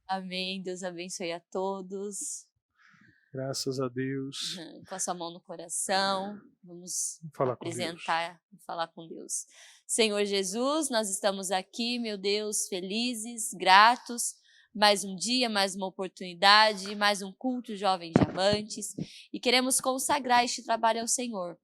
Amém. Deus abençoe a todos. Graças a Deus. Com a sua mão no coração, vamos apresentar e falar com Deus. Senhor Jesus, nós estamos aqui, meu Deus, felizes, gratos. Mais um dia, mais uma oportunidade, mais um culto Jovens Diamantes. E queremos consagrar este trabalho ao Senhor.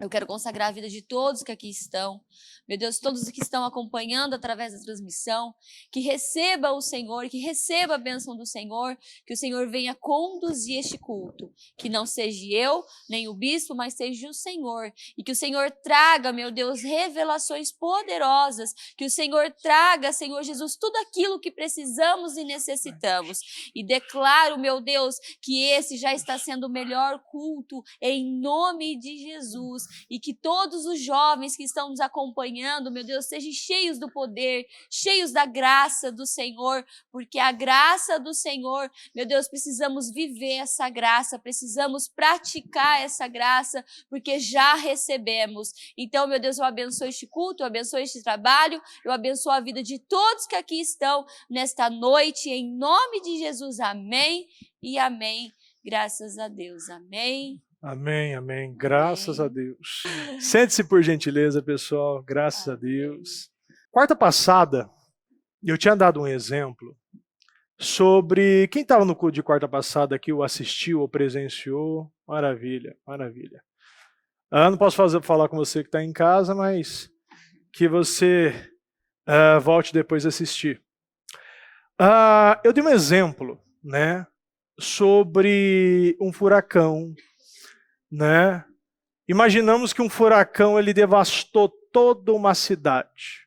Eu quero consagrar a vida de todos que aqui estão. Meu Deus, todos que estão acompanhando através da transmissão, que receba o Senhor, que receba a bênção do Senhor, que o Senhor venha conduzir este culto. Que não seja eu, nem o bispo, mas seja o Senhor. E que o Senhor traga, meu Deus, revelações poderosas. Que o Senhor traga, Senhor Jesus, tudo aquilo que precisamos e necessitamos. E declaro, meu Deus, que esse já está sendo o melhor culto, em nome de Jesus. E que todos os jovens que estão nos acompanhando, meu Deus, sejam cheios do poder, cheios da graça do Senhor, porque a graça do Senhor, meu Deus, precisamos viver essa graça, precisamos praticar essa graça, porque já recebemos. Então, meu Deus, eu abençoo este culto, eu abençoo este trabalho, eu abençoo a vida de todos que aqui estão nesta noite, em nome de Jesus, amém e amém. Graças a Deus, amém. Amém, amém. Graças a Deus. Sente-se por gentileza, pessoal. Graças a Deus. Quarta passada, eu tinha dado um exemplo sobre quem estava no culto de quarta passada que o assistiu ou presenciou. Maravilha, maravilha. Não posso falar com você que está em casa, mas que você volte depois a assistir. Eu dei um exemplo, né, sobre um furacão. Né? Imaginamos que um furacão ele devastou toda uma cidade.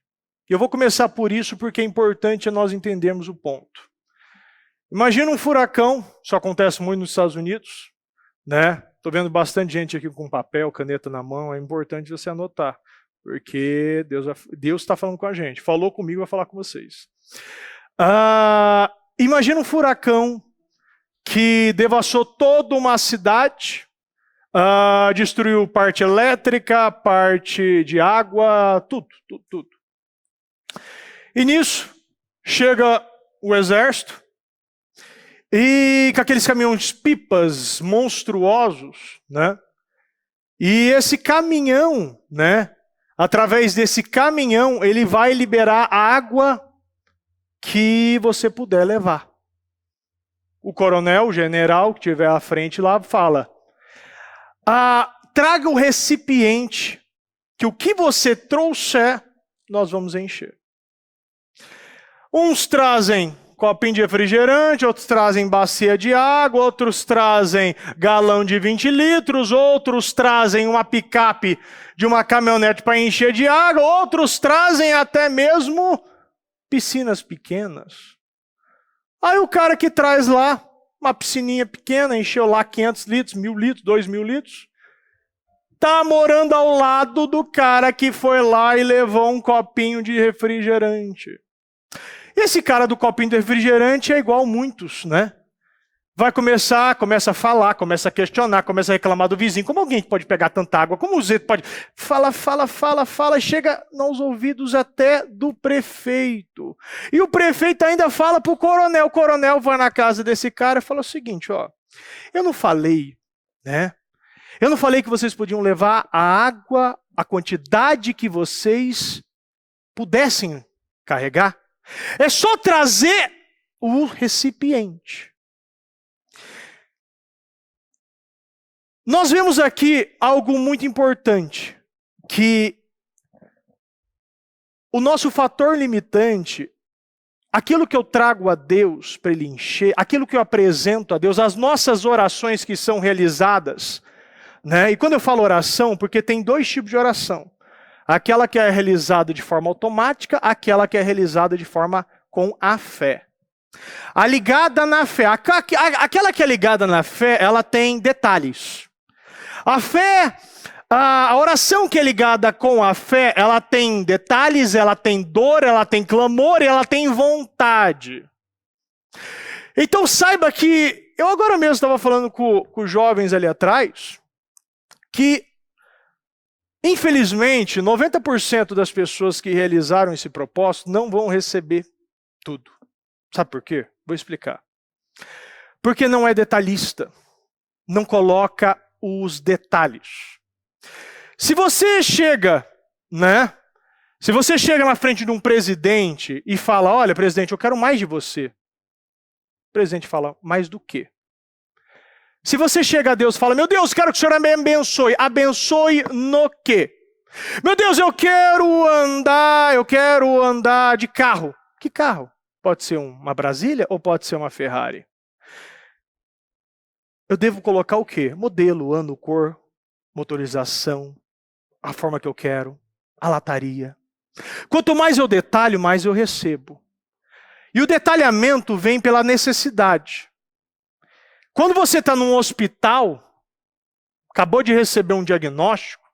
E eu vou começar por isso porque é importante nós entendermos o ponto. Imagina um furacão, isso acontece muito nos Estados Unidos, né? Estou vendo bastante gente aqui com papel, caneta na mão, é importante você anotar, porque Deus está falando com a gente. Falou comigo, vai falar com vocês. Imagina um furacão que devastou toda uma cidade. Destruiu parte elétrica, parte de água, tudo. E nisso, chega o exército, e com aqueles caminhões-pipas monstruosos, né? E esse caminhão, né? Através desse caminhão, ele vai liberar a água que você puder levar. O coronel, o general que estiver à frente lá, fala: traga o recipiente, que o que você trouxer, nós vamos encher. Uns trazem copinho de refrigerante, outros trazem bacia de água, outros trazem galão de 20 litros, outros trazem uma picape de uma caminhonete para encher de água, outros trazem até mesmo piscinas pequenas. Aí o cara que traz lá uma piscininha pequena, encheu lá 500 litros, 1000 litros, 2000 litros. Está morando ao lado do cara que foi lá e levou um copinho de refrigerante. Esse cara do copinho de refrigerante é igual muitos, né? Começa a falar, começa a questionar, começa a reclamar do vizinho. Como alguém pode pegar tanta água? Como o Zé pode... Fala, chega nos ouvidos até do prefeito. E o prefeito ainda fala para o coronel. O coronel vai na casa desse cara e fala o seguinte, ó. Eu não falei, né? Eu não falei que vocês podiam levar a água, a quantidade que vocês pudessem carregar? É só trazer o recipiente. Nós vemos aqui algo muito importante, que o nosso fator limitante, aquilo que eu trago a Deus para Ele encher, aquilo que eu apresento a Deus, as nossas orações que são realizadas, né? E quando eu falo oração, porque tem dois tipos de oração. Aquela que é realizada de forma automática, aquela que é realizada de forma com a fé. A ligada na fé, aquela que é ligada na fé, ela tem detalhes. A fé, a oração que é ligada com a fé, ela tem detalhes, ela tem dor, ela tem clamor e ela tem vontade. Então saiba que, eu agora mesmo estava falando com os jovens ali atrás, que infelizmente 90% das pessoas que realizaram esse propósito não vão receber tudo. Sabe por quê? Vou explicar. Porque não é detalhista. Não coloca os detalhes. Se você chega, né? Se você chega na frente de um presidente e fala, olha, presidente, eu quero mais de você. O presidente fala, mais do quê? Se você chega a Deus e fala, meu Deus, quero que o Senhor me abençoe. Abençoe no quê? Meu Deus, eu quero andar de carro. Que carro? Pode ser uma Brasília ou pode ser uma Ferrari? Eu devo colocar o quê? Modelo, ano, cor, motorização, a forma que eu quero, a lataria. Quanto mais eu detalho, mais eu recebo. E o detalhamento vem pela necessidade. Quando você está num hospital, acabou de receber um diagnóstico,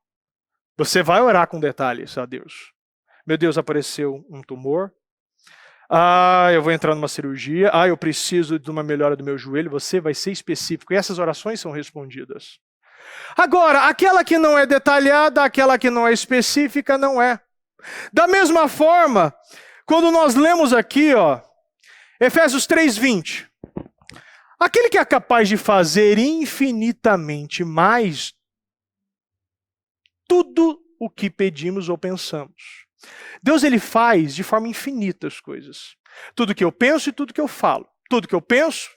você vai orar com detalhes a Deus. Meu Deus, apareceu um tumor. Eu vou entrar numa cirurgia. Eu preciso de uma melhora do meu joelho. Você vai ser específico. E essas orações são respondidas. Agora, aquela que não é detalhada, aquela que não é específica, não é. Da mesma forma, quando nós lemos aqui, Efésios 3:20. Aquele que é capaz de fazer infinitamente mais tudo o que pedimos ou pensamos. Deus, ele faz de forma infinita as coisas. Tudo que eu penso e tudo que eu falo. Tudo que eu penso,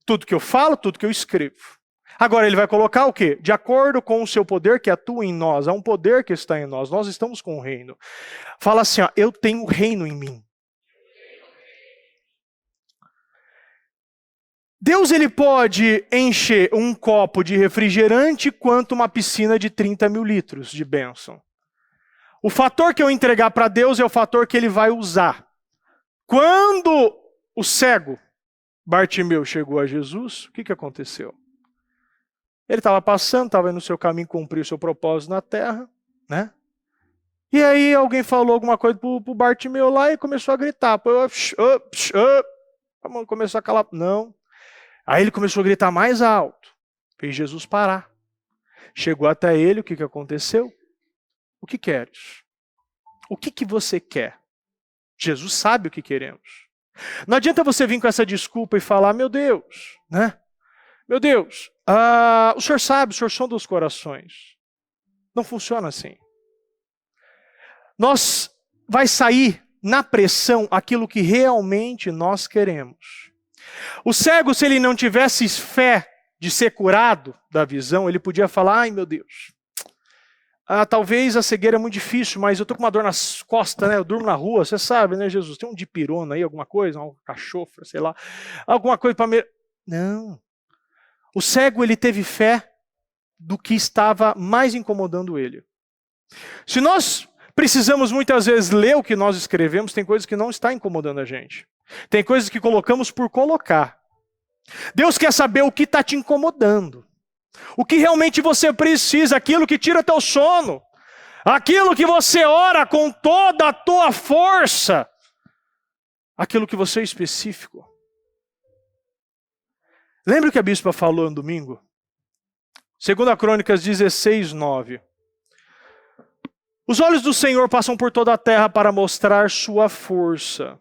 tudo que eu falo, tudo que eu escrevo. Agora ele vai colocar o quê? De acordo com o seu poder que atua em nós. Há um poder que está em nós. Nós estamos com o reino. Fala assim, eu tenho o reino em mim. Deus, ele pode encher um copo de refrigerante quanto uma piscina de 30 mil litros de bênção. O fator que eu entregar para Deus é o fator que ele vai usar. Quando o cego Bartimeu chegou a Jesus, o que aconteceu? Ele estava passando, estava no seu caminho cumprir o seu propósito na terra, né? E aí alguém falou alguma coisa pro Bartimeu lá e começou a gritar. Começou a calar. Não. Aí ele começou a gritar mais alto. Fez Jesus parar. Chegou até ele, o que aconteceu? O que queres? O que você quer? Jesus sabe o que queremos. Não adianta você vir com essa desculpa e falar, meu Deus, né? Meu Deus, o Senhor sabe, o Senhor sonda os corações. Não funciona assim. Vai sair na pressão aquilo que realmente nós queremos. O cego, se ele não tivesse fé de ser curado da visão, ele podia falar, ai meu Deus, talvez a cegueira é muito difícil, mas eu estou com uma dor nas costas, né? Eu durmo na rua, você sabe, né, Jesus? Tem um dipirona aí, alguma coisa, um cachofra, sei lá, alguma coisa para me... Não. O cego, ele teve fé do que estava mais incomodando ele. Se nós precisamos muitas vezes ler o que nós escrevemos, tem coisas que não está incomodando a gente. Tem coisas que colocamos por colocar. Deus quer saber o que está te incomodando. O que realmente você precisa, aquilo que tira teu sono. Aquilo que você ora com toda a tua força. Aquilo que você é específico. Lembra o que a bispa falou no domingo? 2 Crônicas 16:9. Os olhos do Senhor passam por toda a terra para mostrar sua força.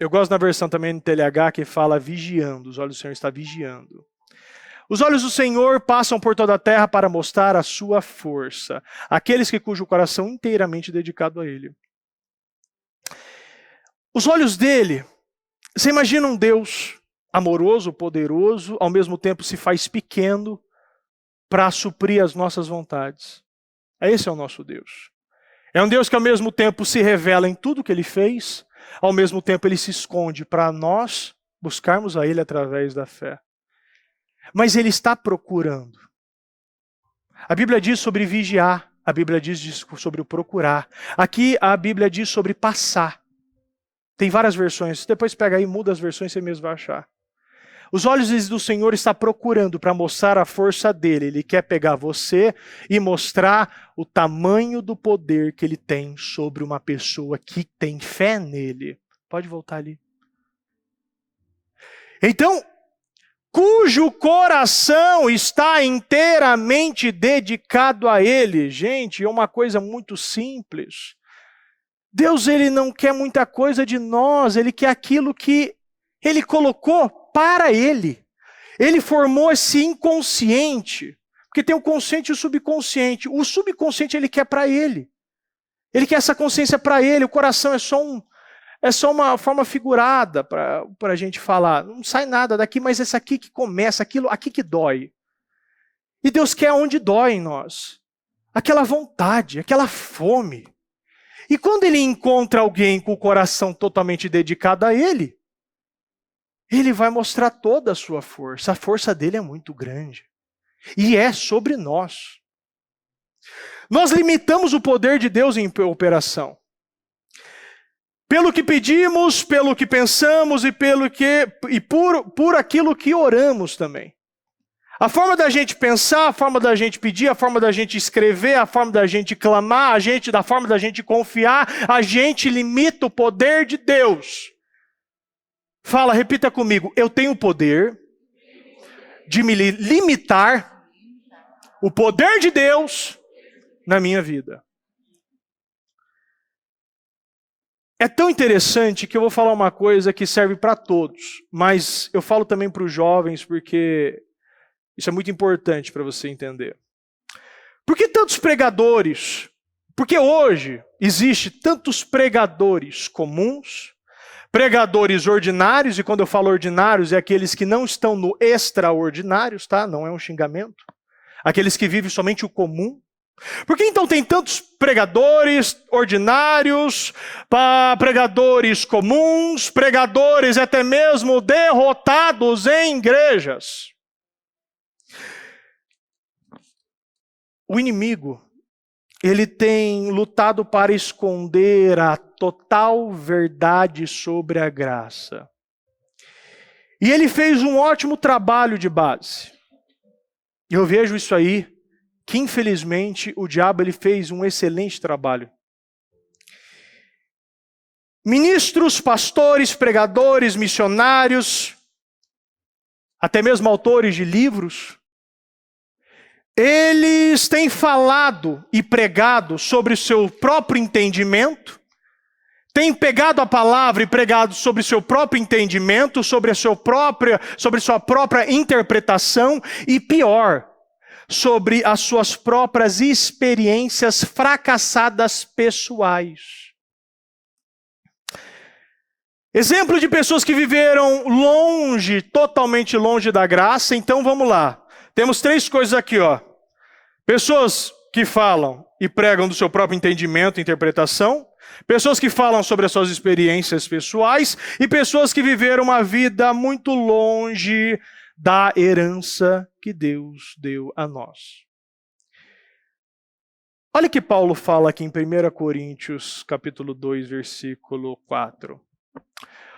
Eu gosto da versão também no TLH que fala vigiando. Os olhos do Senhor estão vigiando. Os olhos do Senhor passam por toda a terra para mostrar a sua força. Aqueles cujo coração inteiramente dedicado a Ele. Os olhos dele, você imagina um Deus amoroso, poderoso, ao mesmo tempo se faz pequeno para suprir as nossas vontades. Esse é o nosso Deus. É um Deus que ao mesmo tempo se revela em tudo que Ele fez, ao mesmo tempo Ele se esconde para nós buscarmos a Ele através da fé. Mas Ele está procurando. A Bíblia diz sobre vigiar, a Bíblia diz sobre o procurar. Aqui a Bíblia diz sobre passar. Tem várias versões, depois pega aí, muda as versões, você mesmo vai achar. Os olhos do Senhor está procurando para mostrar a força dele. Ele quer pegar você e mostrar o tamanho do poder que ele tem sobre uma pessoa que tem fé nele. Pode voltar ali. Então, cujo coração está inteiramente dedicado a ele. Gente, é uma coisa muito simples. Deus, ele não quer muita coisa de nós, ele quer aquilo que Ele colocou para ele. Ele formou esse inconsciente. Porque tem o consciente e o subconsciente. O subconsciente ele quer para ele. Ele quer essa consciência para ele. O coração é só uma forma figurada para a gente falar. Não sai nada daqui, mas esse aqui que começa, aquilo aqui que dói. E Deus quer onde dói em nós. Aquela vontade, aquela fome. E quando ele encontra alguém com o coração totalmente dedicado a ele, ele vai mostrar toda a sua força. A força dele é muito grande. E é sobre nós. Nós limitamos o poder de Deus em operação. Pelo que pedimos, pelo que pensamos e por aquilo que oramos também. A forma da gente pensar, a forma da gente pedir, a forma da gente escrever, a forma da gente clamar, da forma da gente confiar, a gente limita o poder de Deus. Fala, repita comigo. Eu tenho o poder de me limitar o poder de Deus na minha vida. É tão interessante que eu vou falar uma coisa que serve para todos, mas eu falo também para os jovens porque isso é muito importante para você entender. Por que tantos pregadores? Porque hoje existe tantos pregadores comuns, pregadores ordinários, e quando eu falo ordinários, é aqueles que não estão no extraordinários, tá? Não é um xingamento. Aqueles que vivem somente o comum. Por que então tem tantos pregadores ordinários, pregadores comuns, pregadores até mesmo derrotados em igrejas? O inimigo, ele tem lutado para esconder a total verdade sobre a graça. E ele fez um ótimo trabalho de base. Eu vejo isso aí, que infelizmente o diabo ele fez um excelente trabalho. Ministros, pastores, pregadores, missionários, até mesmo autores de livros, eles têm falado e pregado sobre o seu próprio entendimento, têm pegado a palavra e pregado sobre o seu próprio entendimento, sobre sua própria interpretação e pior, sobre as suas próprias experiências fracassadas pessoais. Exemplo de pessoas que viveram longe, totalmente longe da graça. Então vamos lá. Temos 3 coisas aqui, ó. Pessoas que falam e pregam do seu próprio entendimento e interpretação. Pessoas que falam sobre as suas experiências pessoais. E pessoas que viveram uma vida muito longe da herança que Deus deu a nós. Olha o que Paulo fala aqui em 1 Coríntios, capítulo 2, versículo 4.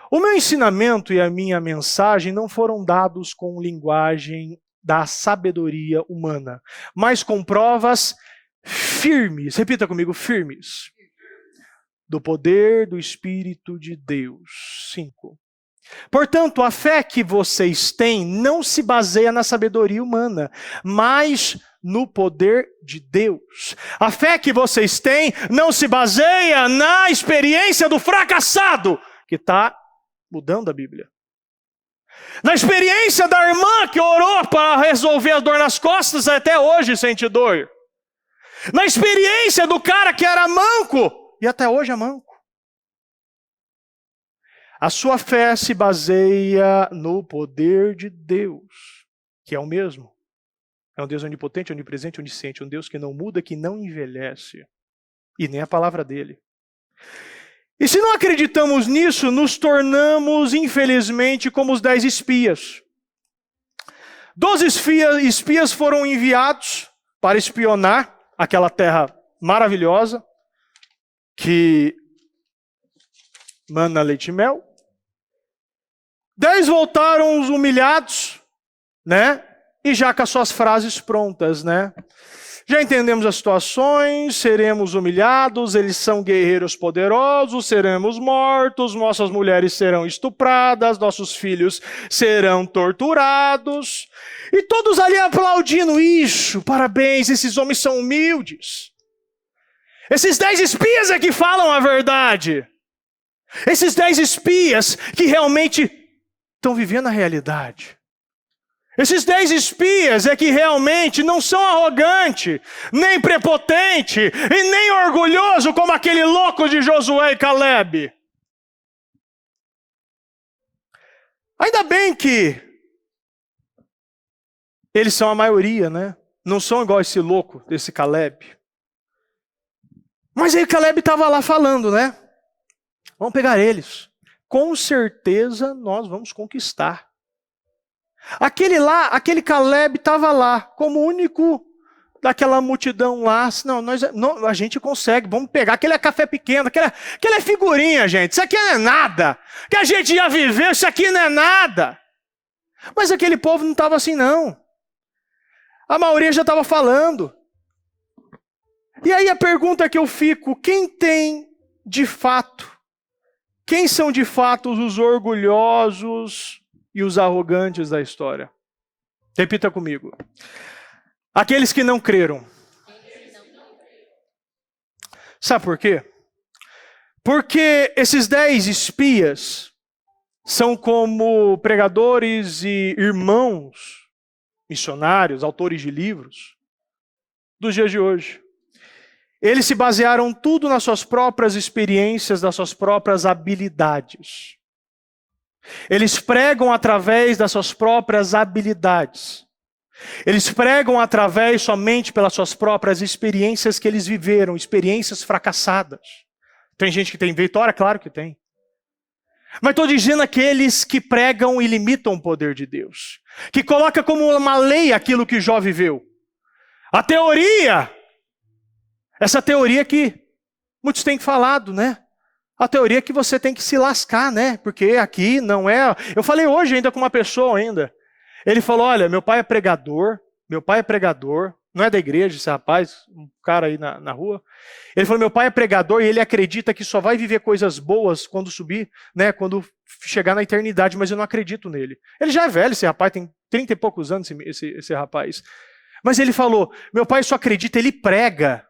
O meu ensinamento e a minha mensagem não foram dados com linguagem da sabedoria humana, mas com provas firmes. Repita comigo, firmes. Do poder do Espírito de Deus. 5. Portanto, a fé que vocês têm não se baseia na sabedoria humana, mas no poder de Deus. A fé que vocês têm não se baseia na experiência do fracassado, que está mudando a Bíblia. Na experiência da irmã que orou para resolver a dor nas costas, até hoje sente dor. Na experiência do cara que era manco, e até hoje é manco. A sua fé se baseia no poder de Deus, que é o mesmo. É um Deus onipotente, onipresente, onisciente, um Deus que não muda, que não envelhece, e nem a palavra dele. E se não acreditamos nisso, nos tornamos, infelizmente, como os 10 espias. 12 espias foram enviados para espionar aquela terra maravilhosa, que mana leite e mel. 10 voltaram os humilhados, né? E já com as suas frases prontas, né? Já entendemos as situações, seremos humilhados, eles são guerreiros poderosos, seremos mortos, nossas mulheres serão estupradas, nossos filhos serão torturados. E todos ali aplaudindo isso, parabéns, esses homens são humildes. Esses 10 espias é que falam a verdade. Esses 10 espias que realmente estão vivendo a realidade. Esses 10 espias é que realmente não são arrogantes, nem prepotentes e nem orgulhosos como aquele louco de Josué e Caleb. Ainda bem que eles são a maioria, né? Não são igual esse louco, desse Caleb. Mas aí o Caleb estava lá falando, né? Vamos pegar eles. Com certeza nós vamos conquistar. Aquele Caleb estava lá, como único daquela multidão lá. Não, a gente consegue, vamos pegar. Aquele é café pequeno, aquele é figurinha, gente. Isso aqui não é nada. Que a gente já viveu, isso aqui não é nada. Mas aquele povo não estava assim, não. A maioria já estava falando. E aí a pergunta que eu fico, quem são de fato os orgulhosos e os arrogantes da história? Repita comigo. Aqueles que não creram. Sabe por quê? Porque esses 10 espias são como pregadores e irmãos, missionários, autores de livros dos dias de hoje. Eles se basearam tudo nas suas próprias experiências, nas suas próprias habilidades. Eles pregam através das suas próprias habilidades. Eles pregam somente pelas suas próprias experiências que eles viveram, experiências fracassadas. Tem gente que tem vitória? Claro que tem. Mas estou dizendo aqueles que pregam e limitam o poder de Deus. Que coloca como uma lei aquilo que Jó viveu. A teoria, essa teoria que muitos têm falado, né? A teoria que você tem que se lascar, né? Porque aqui não é... Eu falei hoje ainda com uma pessoa ainda. Ele falou, olha, meu pai é pregador, não é da igreja esse rapaz, um cara aí na rua. Ele falou, meu pai é pregador e ele acredita que só vai viver coisas boas quando subir, né? Quando chegar na eternidade, mas eu não acredito nele. Ele já é velho, esse rapaz, tem 30 e poucos anos esse rapaz. Mas ele falou, meu pai só acredita, ele prega.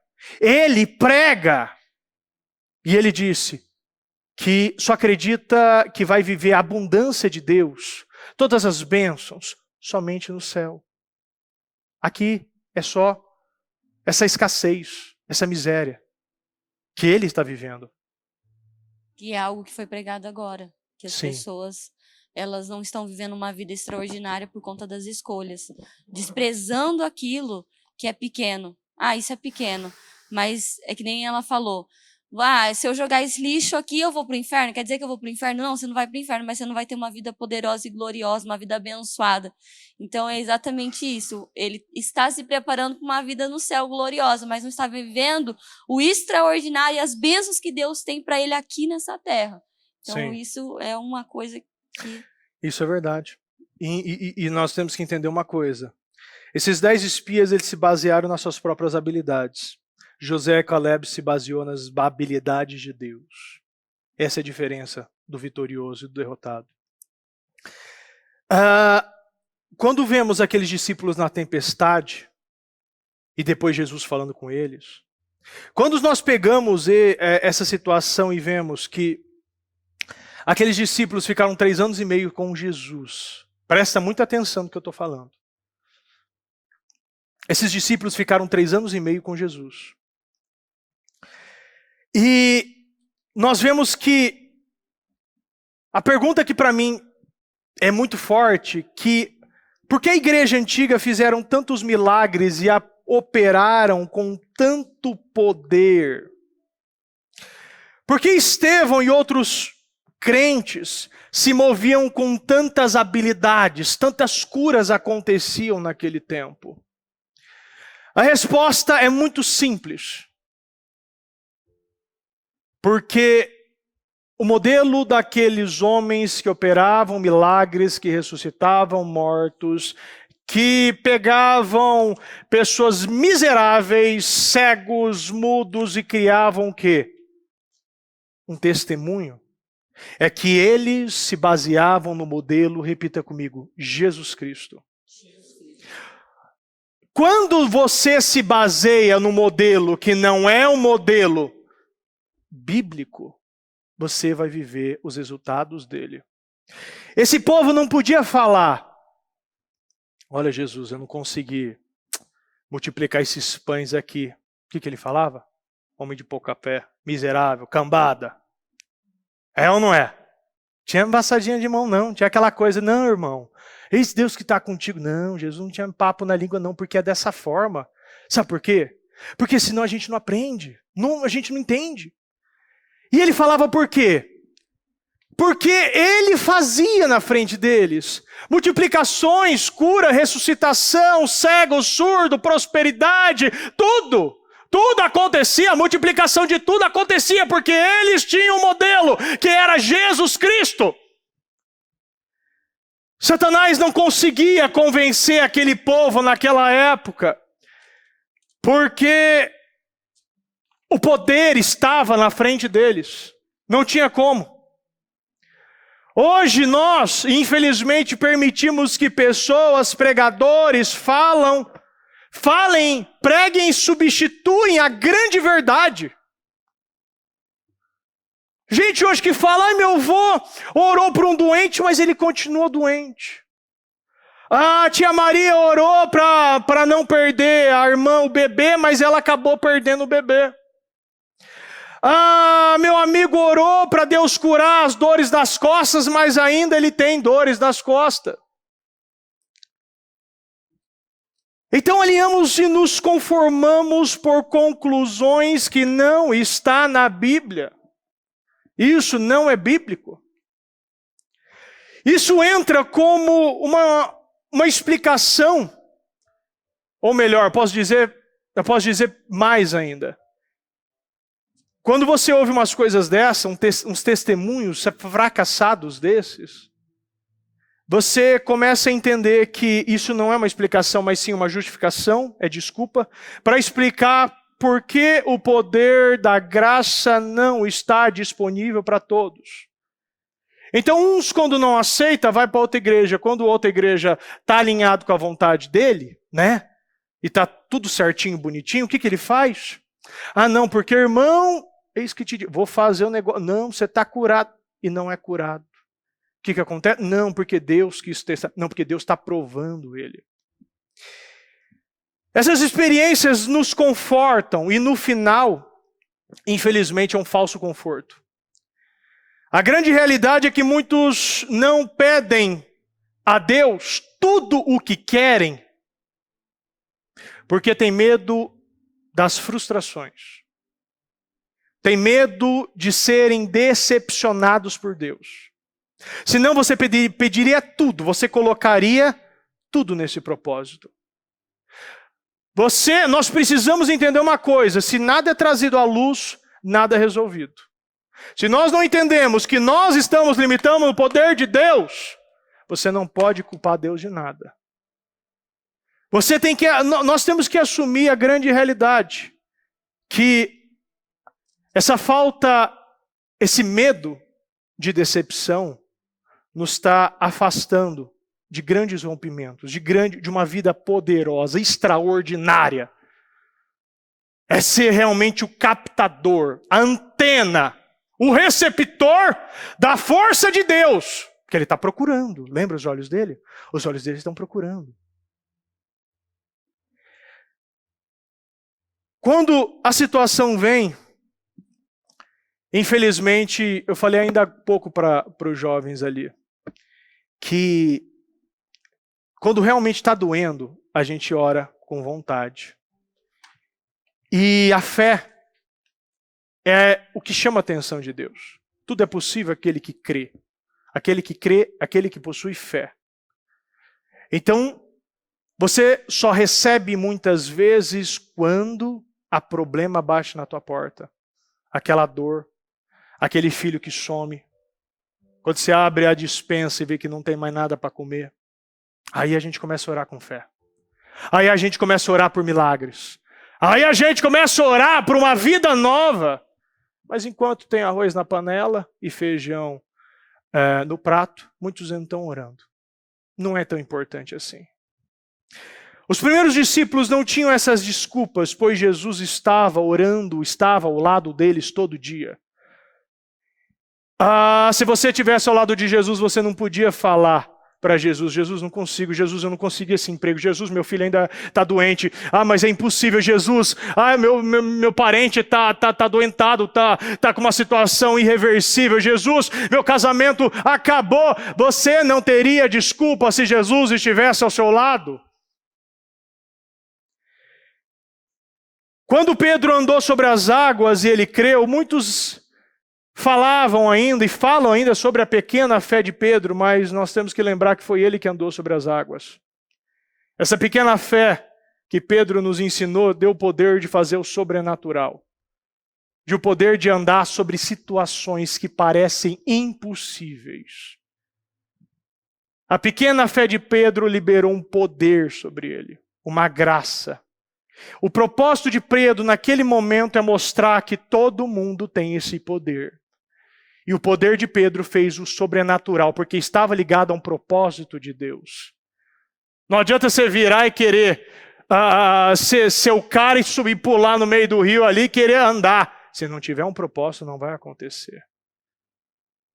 E ele disse que só acredita que vai viver a abundância de Deus, todas as bênçãos, somente no céu. Aqui é só essa escassez, essa miséria que ele está vivendo. E é algo que foi pregado agora, que as pessoas, elas não estão vivendo uma vida extraordinária por conta das escolhas, desprezando aquilo que é pequeno. Ah, isso é pequeno, mas é que nem ela falou, se eu jogar esse lixo aqui, eu vou para o inferno? Quer dizer que eu vou para o inferno? Não, você não vai para o inferno, mas você não vai ter uma vida poderosa e gloriosa, uma vida abençoada. Então é exatamente isso. Ele está se preparando para uma vida no céu gloriosa, mas não está vivendo o extraordinário e as bênçãos que Deus tem para ele aqui nessa terra. Então isso é uma coisa que... Isso é verdade. E nós temos que entender uma coisa. Esses 10 espias, eles se basearam nas suas próprias habilidades. Josué e Caleb se baseou nas habilidades de Deus. Essa é a diferença do vitorioso e do derrotado. Quando vemos aqueles discípulos na tempestade, e depois Jesus falando com eles, quando nós pegamos essa situação e vemos que aqueles discípulos ficaram 3 anos e meio com Jesus, presta muita atenção no que eu estou falando. Esses discípulos ficaram 3 anos e meio com Jesus. E nós vemos que a pergunta que para mim é muito forte, que por que a igreja antiga fizeram tantos milagres e operaram com tanto poder? Por que Estevão e outros crentes se moviam com tantas habilidades, tantas curas aconteciam naquele tempo? A resposta é muito simples. Porque o modelo daqueles homens que operavam milagres, que ressuscitavam mortos, que pegavam pessoas miseráveis, cegos, mudos e criavam o quê? Um testemunho. É que eles se baseavam no modelo, repita comigo, Jesus Cristo. Quando você se baseia no modelo que não é um modelo bíblico, você vai viver os resultados dele. Esse povo não podia falar: olha, Jesus, eu não consegui multiplicar esses pães aqui. O que ele falava? Homem de pouca fé, miserável, cambada. É ou não é? Tinha embaçadinha de mão, não. Tinha aquela coisa: não, irmão, esse Deus que está contigo. Não, Jesus não tinha papo na língua, não, porque é dessa forma. Sabe por quê? Porque senão a gente não aprende. Não, a gente não entende. E ele falava por quê? Porque ele fazia na frente deles multiplicações, cura, ressuscitação, cego, surdo, prosperidade, tudo. Tudo acontecia, a multiplicação de tudo acontecia, porque eles tinham um modelo, que era Jesus Cristo. Satanás não conseguia convencer aquele povo naquela época, porque o poder estava na frente deles. Não tinha como. Hoje nós, infelizmente, permitimos que pessoas, pregadores, falem, preguem e substituem a grande verdade. Gente hoje que fala: ai, meu avô orou por um doente, mas ele continua doente. Ah, tia Maria orou para não perder a irmã, o bebê, mas ela acabou perdendo o bebê. Ah, meu amigo orou para Deus curar as dores das costas, mas ainda ele tem dores das costas. Então alinhamos e nos conformamos por conclusões que não está na Bíblia. Isso não é bíblico. Isso entra como uma explicação, ou melhor, eu posso dizer mais ainda. Quando você ouve umas coisas dessas, uns testemunhos fracassados desses, você começa a entender que isso não é uma explicação, mas sim uma justificação, é desculpa, para explicar por que o poder da graça não está disponível para todos. Então, uns, quando não aceita, vai para outra igreja. Quando outra igreja está alinhado com a vontade dele, né? E está tudo certinho, bonitinho, o que ele faz? Ah, não, porque irmão, eis que te digo, vou fazer um negócio. Não, você está curado e não é curado. O que acontece? Não, porque Deus quis testar. Não, porque Deus está provando ele. Essas experiências nos confortam e no final, infelizmente, é um falso conforto. A grande realidade é que muitos não pedem a Deus tudo o que querem, porque tem medo das frustrações. Tem medo de serem decepcionados por Deus. Senão você pediria tudo, você colocaria tudo nesse propósito. Nós precisamos entender uma coisa: se nada é trazido à luz, nada é resolvido. Se nós não entendemos que nós estamos limitando o poder de Deus, você não pode culpar Deus de nada. Nós temos que assumir a grande realidade, que essa falta, esse medo de decepção, nos está afastando de grandes rompimentos, de uma vida poderosa, extraordinária. É ser realmente o captador, a antena, o receptor da força de Deus. Que ele está procurando. Lembra os olhos dele? Os olhos dele estão procurando. Quando a situação vem, infelizmente, eu falei ainda há pouco para os jovens ali, que quando realmente está doendo, a gente ora com vontade. E a fé é o que chama a atenção de Deus. Tudo é possível aquele que crê. Aquele que crê, aquele que possui fé. Então, você só recebe muitas vezes quando há problema bate na tua porta. Aquela dor, aquele filho que some. Quando você abre a despensa e vê que não tem mais nada para comer. Aí a gente começa a orar com fé. Aí a gente começa a orar por milagres. Aí a gente começa a orar por uma vida nova. Mas enquanto tem arroz na panela e feijão no prato, muitos não estão orando. Não é tão importante assim. Os primeiros discípulos não tinham essas desculpas, pois Jesus estava orando, estava ao lado deles todo dia. Se você estivesse ao lado de Jesus, você não podia falar para Jesus: Jesus, não consigo. Jesus, eu não consegui esse emprego. Jesus, meu filho ainda está doente. Mas é impossível. Jesus, meu parente está doentado, está com uma situação irreversível. Jesus, meu casamento acabou. Você não teria desculpa se Jesus estivesse ao seu lado. Quando Pedro andou sobre as águas e ele creu, muitos falavam ainda e falam ainda sobre a pequena fé de Pedro, mas nós temos que lembrar que foi ele que andou sobre as águas. Essa pequena fé que Pedro nos ensinou deu o poder de fazer o sobrenatural, de o poder de andar sobre situações que parecem impossíveis. A pequena fé de Pedro liberou um poder sobre ele, uma graça. O propósito de Pedro naquele momento é mostrar que todo mundo tem esse poder. E o poder de Pedro fez o sobrenatural, porque estava ligado a um propósito de Deus. Não adianta você virar e querer ser o cara e subir, pular no meio do rio ali e querer andar. Se não tiver um propósito, não vai acontecer.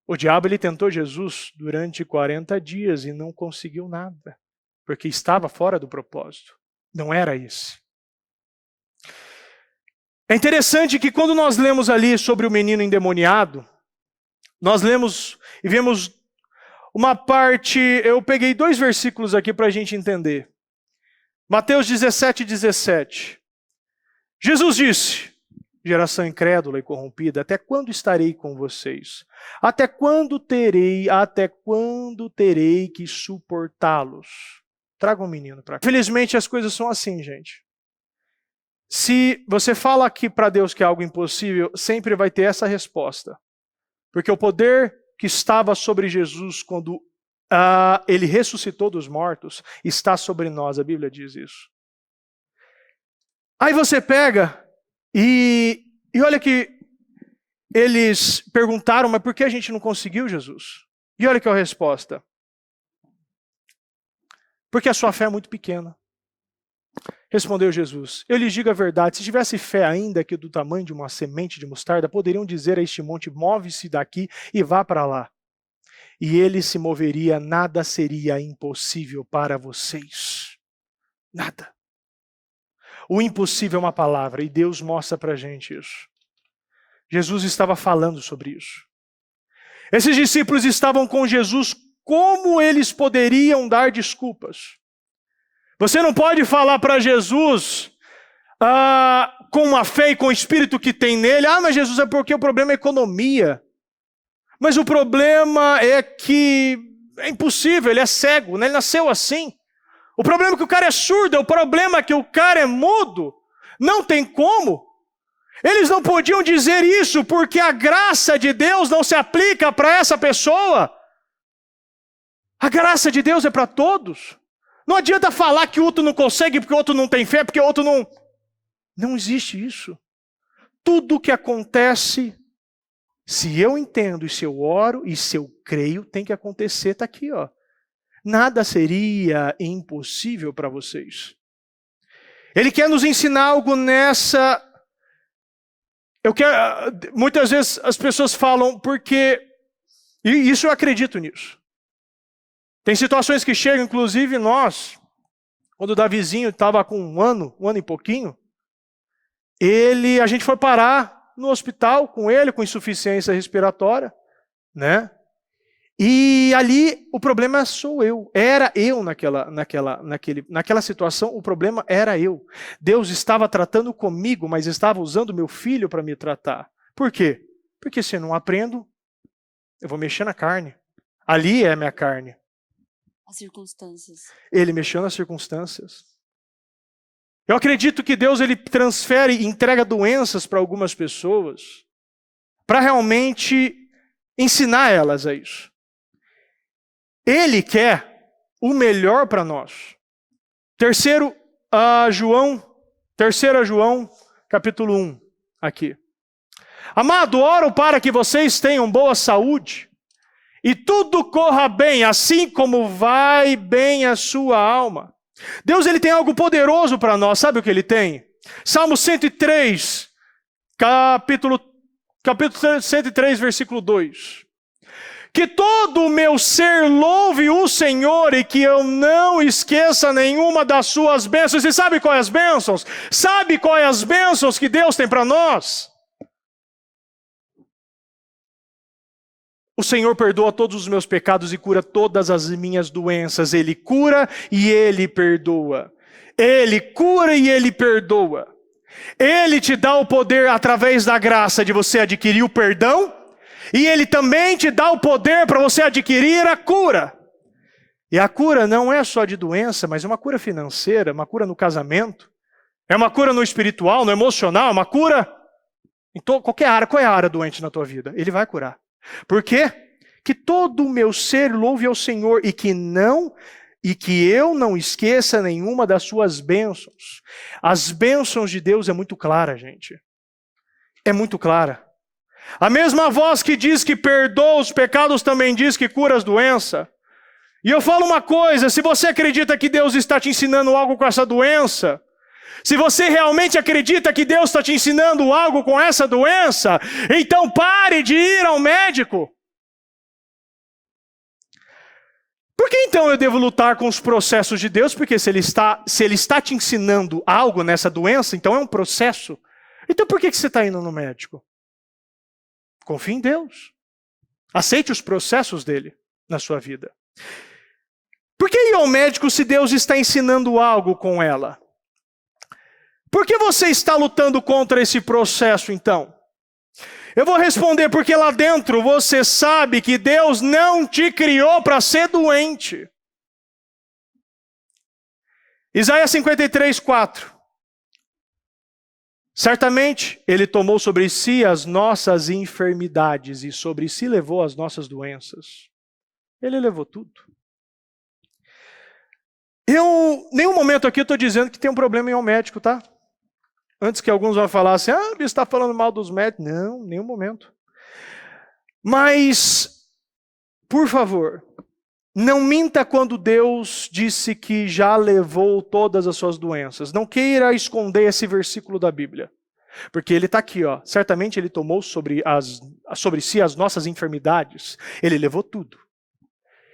O diabo ele tentou Jesus durante 40 dias e não conseguiu nada, porque estava fora do propósito. Não era esse. É interessante que quando nós lemos ali sobre o menino endemoniado, nós lemos e vemos uma parte, eu peguei 2 versículos aqui para a gente entender. Mateus 17:17. Jesus disse: geração incrédula e corrompida, até quando estarei com vocês? Até quando terei que suportá-los? Traga um menino para cá. Infelizmente as coisas são assim, gente. Se você fala aqui para Deus que é algo impossível, sempre vai ter essa resposta. Porque o poder que estava sobre Jesus quando ele ressuscitou dos mortos está sobre nós, a Bíblia diz isso. Aí você pega e olha que eles perguntaram: mas por que a gente não conseguiu, Jesus? E olha que é a resposta: porque a sua fé é muito pequena. Respondeu Jesus: eu lhes digo a verdade, se tivesse fé ainda que do tamanho de uma semente de mostarda, poderiam dizer a este monte: move-se daqui e vá para lá. E ele se moveria, nada seria impossível para vocês. Nada. O impossível é uma palavra e Deus mostra para a gente isso. Jesus estava falando sobre isso. Esses discípulos estavam com Jesus, como eles poderiam dar desculpas? Você não pode falar para Jesus com a fé e com o espírito que tem nele: mas Jesus, é porque o problema é economia. Mas o problema é que é impossível, ele é cego, né? Ele nasceu assim. O problema é que o cara é surdo, o problema é que o cara é mudo. Não tem como. Eles não podiam dizer isso porque a graça de Deus não se aplica para essa pessoa. A graça de Deus é para todos. Não adianta falar que o outro não consegue porque o outro não tem fé, porque o outro não... Não existe isso. Tudo que acontece, se eu entendo e se eu oro e se eu creio, tem que acontecer, está aqui, ó. Nada seria impossível para vocês. Ele quer nos ensinar algo nessa... Muitas vezes as pessoas falam porque... E isso eu acredito nisso. Tem situações que chegam, inclusive nós, quando o Davizinho estava com um ano e pouquinho, a gente foi parar no hospital com ele, com insuficiência respiratória, né? E ali o problema sou eu. Era eu naquela situação, o problema era eu. Deus estava tratando comigo, mas estava usando meu filho para me tratar. Por quê? Porque se eu não aprendo, eu vou mexer na carne. Ali é a minha carne. As circunstâncias. Ele mexeu nas circunstâncias. Eu acredito que Deus ele transfere e entrega doenças para algumas pessoas para realmente ensinar elas a isso. Ele quer o melhor para nós. 3 João, capítulo 1, aqui. Amado, oro para que vocês tenham boa saúde e tudo corra bem, assim como vai bem a sua alma. Deus ele tem algo poderoso para nós, sabe o que ele tem? Salmo 103, capítulo 103, versículo 2. Que todo o meu ser louve o Senhor e que eu não esqueça nenhuma das suas bênçãos. E sabe quais as bênçãos? Sabe quais as bênçãos que Deus tem para nós? O Senhor perdoa todos os meus pecados e cura todas as minhas doenças. Ele cura e Ele perdoa. Ele cura e Ele perdoa. Ele te dá o poder através da graça de você adquirir o perdão. E Ele também te dá o poder para você adquirir a cura. E a cura não é só de doença, mas é uma cura financeira, uma cura no casamento. É uma cura no espiritual, no emocional, uma cura em qualquer área. Qual é a área doente na tua vida? Ele vai curar. Por quê? Que todo o meu ser louve ao Senhor e que eu não esqueça nenhuma das suas bênçãos. As bênçãos de Deus é muito clara, gente. É muito clara. A mesma voz que diz que perdoa os pecados também diz que cura as doenças. E eu falo uma coisa, se você acredita que Deus está te ensinando algo com essa doença, se você realmente acredita que Deus está te ensinando algo com essa doença, então pare de ir ao médico. Por que então eu devo lutar com os processos de Deus? Porque se ele está te ensinando algo nessa doença, então é um processo. Então por que você está indo no médico? Confie em Deus. Aceite os processos dele na sua vida. Por que ir ao médico se Deus está ensinando algo com ela? Por que você está lutando contra esse processo, então? Eu vou responder porque lá dentro você sabe que Deus não te criou para ser doente. Isaías 53, 4. Certamente Ele tomou sobre si as nossas enfermidades e sobre si levou as nossas doenças. Ele levou tudo. Nenhum momento aqui eu estou dizendo que tem um problema em ir ao médico, tá? Antes que alguns vão falar assim, você está falando mal dos médicos. Não, nenhum momento. Mas, por favor, não minta quando Deus disse que já levou todas as suas doenças. Não queira esconder esse versículo da Bíblia. Porque ele está aqui, ó. Certamente Ele tomou sobre si as nossas enfermidades. Ele levou tudo.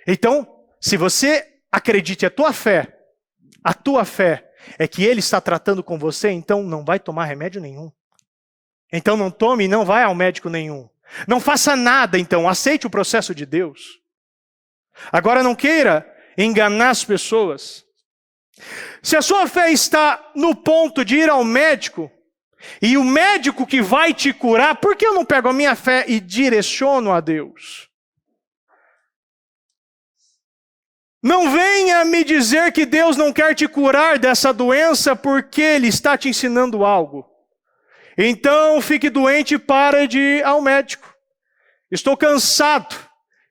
Então, se você acredite a tua fé é que Ele está tratando com você, então não vai tomar remédio nenhum. Então não tome e não vai ao médico nenhum. Não faça nada, então. Aceite o processo de Deus. Agora não queira enganar as pessoas. Se a sua fé está no ponto de ir ao médico, e o médico que vai te curar, por que eu não pego a minha fé e direciono a Deus? Não venha me dizer que Deus não quer te curar dessa doença porque Ele está te ensinando algo. Então fique doente e pare de ir ao médico. Estou cansado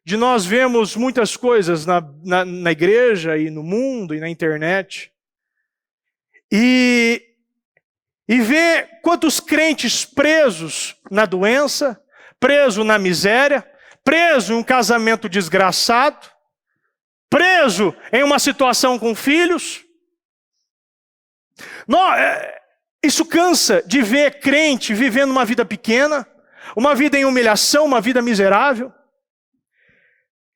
de nós vermos muitas coisas na igreja e no mundo e na internet. E ver quantos crentes presos na doença, presos na miséria, presos em um casamento desgraçado, preso em uma situação com filhos. Isso cansa de ver crente vivendo uma vida pequena, uma vida em humilhação, uma vida miserável,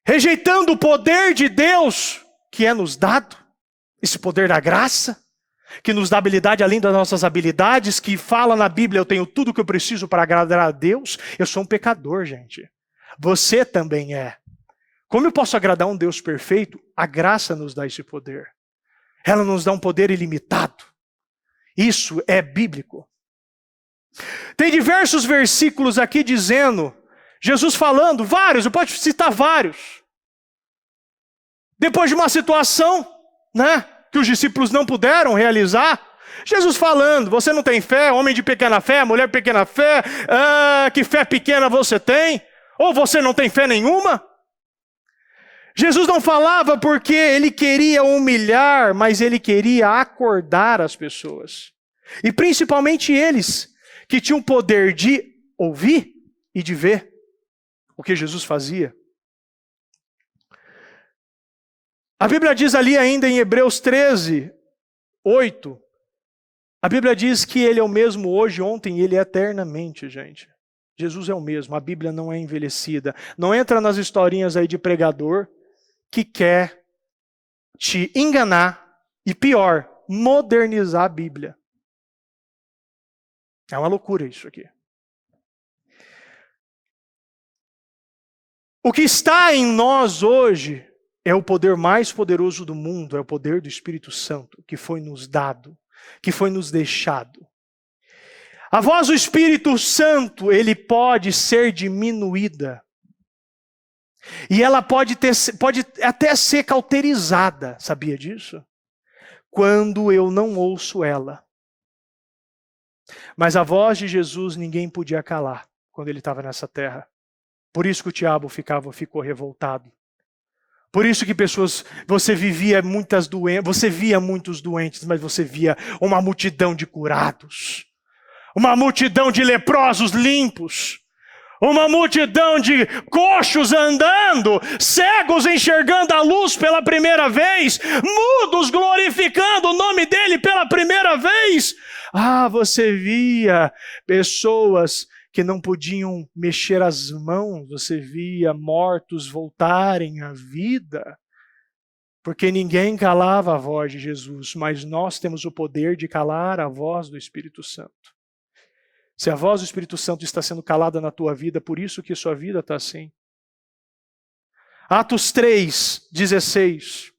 rejeitando o poder de Deus que é nos dado, esse poder da graça, que nos dá habilidade além das nossas habilidades, que fala na Bíblia, eu tenho tudo o que eu preciso para agradar a Deus. Eu sou um pecador, gente. Você também é. Como eu posso agradar um Deus perfeito? A graça nos dá esse poder. Ela nos dá um poder ilimitado. Isso é bíblico. Tem diversos versículos aqui dizendo, Jesus falando, vários, eu posso citar vários. Depois de uma situação, que os discípulos não puderam realizar, Jesus falando, você não tem fé, homem de pequena fé, mulher de pequena fé, que fé pequena você tem? Ou você não tem fé nenhuma? Jesus não falava porque Ele queria humilhar, mas Ele queria acordar as pessoas. E principalmente eles, que tinham o poder de ouvir e de ver o que Jesus fazia. A Bíblia diz ali ainda em Hebreus 13, 8, a Bíblia diz que Ele é o mesmo hoje, ontem e Ele é eternamente, gente. Jesus é o mesmo, a Bíblia não é envelhecida. Não entra nas historinhas aí de pregador que quer te enganar e, pior, modernizar a Bíblia. É uma loucura isso aqui. O que está em nós hoje é o poder mais poderoso do mundo, é o poder do Espírito Santo, que foi nos dado, que foi nos deixado. A voz do Espírito Santo, ele pode ser diminuída. E ela pode até ser cauterizada, sabia disso? Quando eu não ouço ela. Mas a voz de Jesus ninguém podia calar quando ele estava nessa terra. Por isso que o diabo ficou revoltado. Por isso que você via muitos doentes, mas você via uma multidão de curados. Uma multidão de leprosos limpos. Uma multidão de coxos andando, cegos enxergando a luz pela primeira vez, mudos glorificando o nome dele pela primeira vez. Você via pessoas que não podiam mexer as mãos, você via mortos voltarem à vida, porque ninguém calava a voz de Jesus, mas nós temos o poder de calar a voz do Espírito Santo. Se a voz do Espírito Santo está sendo calada na tua vida, por isso que sua vida está assim. Atos 3:16.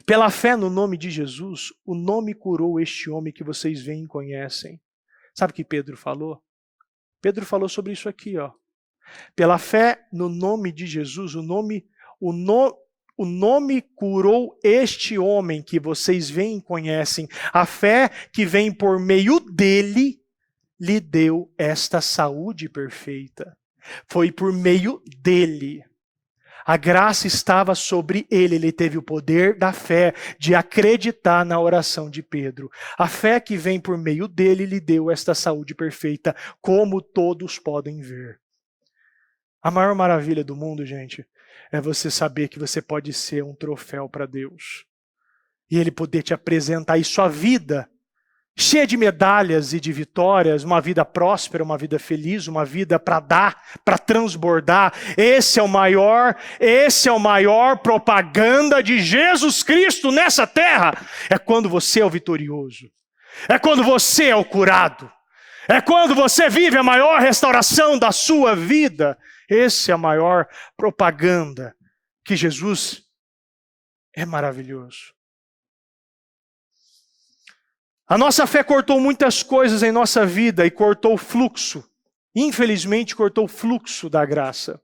Pela fé no nome de Jesus, o nome curou este homem que vocês veem e conhecem. Sabe o que Pedro falou? Pedro falou sobre isso aqui, ó. Pela fé no nome de Jesus, o nome curou este homem que vocês veem e conhecem. A fé que vem por meio dele lhe deu esta saúde perfeita. Foi por meio dele. A graça estava sobre ele. Ele teve o poder da fé de acreditar na oração de Pedro. A fé que vem por meio dele lhe deu esta saúde perfeita, como todos podem ver. A maior maravilha do mundo, gente, é você saber que você pode ser um troféu para Deus. E ele poder te apresentar aí sua vida cheia de medalhas e de vitórias, uma vida próspera, uma vida feliz, uma vida para dar, para transbordar. Esse é o maior propaganda de Jesus Cristo nessa terra. É quando você é o vitorioso. É quando você é o curado. É quando você vive a maior restauração da sua vida. Essa é a maior propaganda, que Jesus é maravilhoso. A nossa fé cortou muitas coisas em nossa vida e cortou o fluxo. Infelizmente, cortou o fluxo da graça.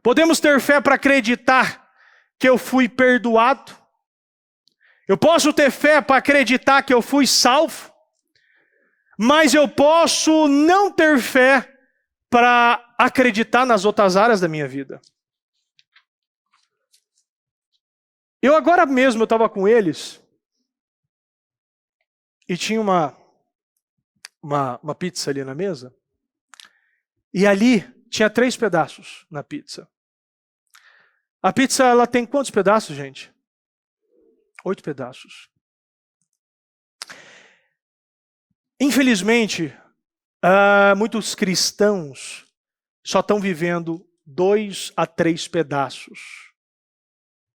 Podemos ter fé para acreditar que eu fui perdoado. Eu posso ter fé para acreditar que eu fui salvo. Mas eu posso não ter fé para acreditar nas outras áreas da minha vida. Agora mesmo eu estava com eles. E tinha uma pizza ali na mesa. E ali tinha 3 pedaços na pizza. A pizza, ela tem quantos pedaços, gente? 8 pedaços. Infelizmente, muitos cristãos só estão vivendo 2 a 3 pedaços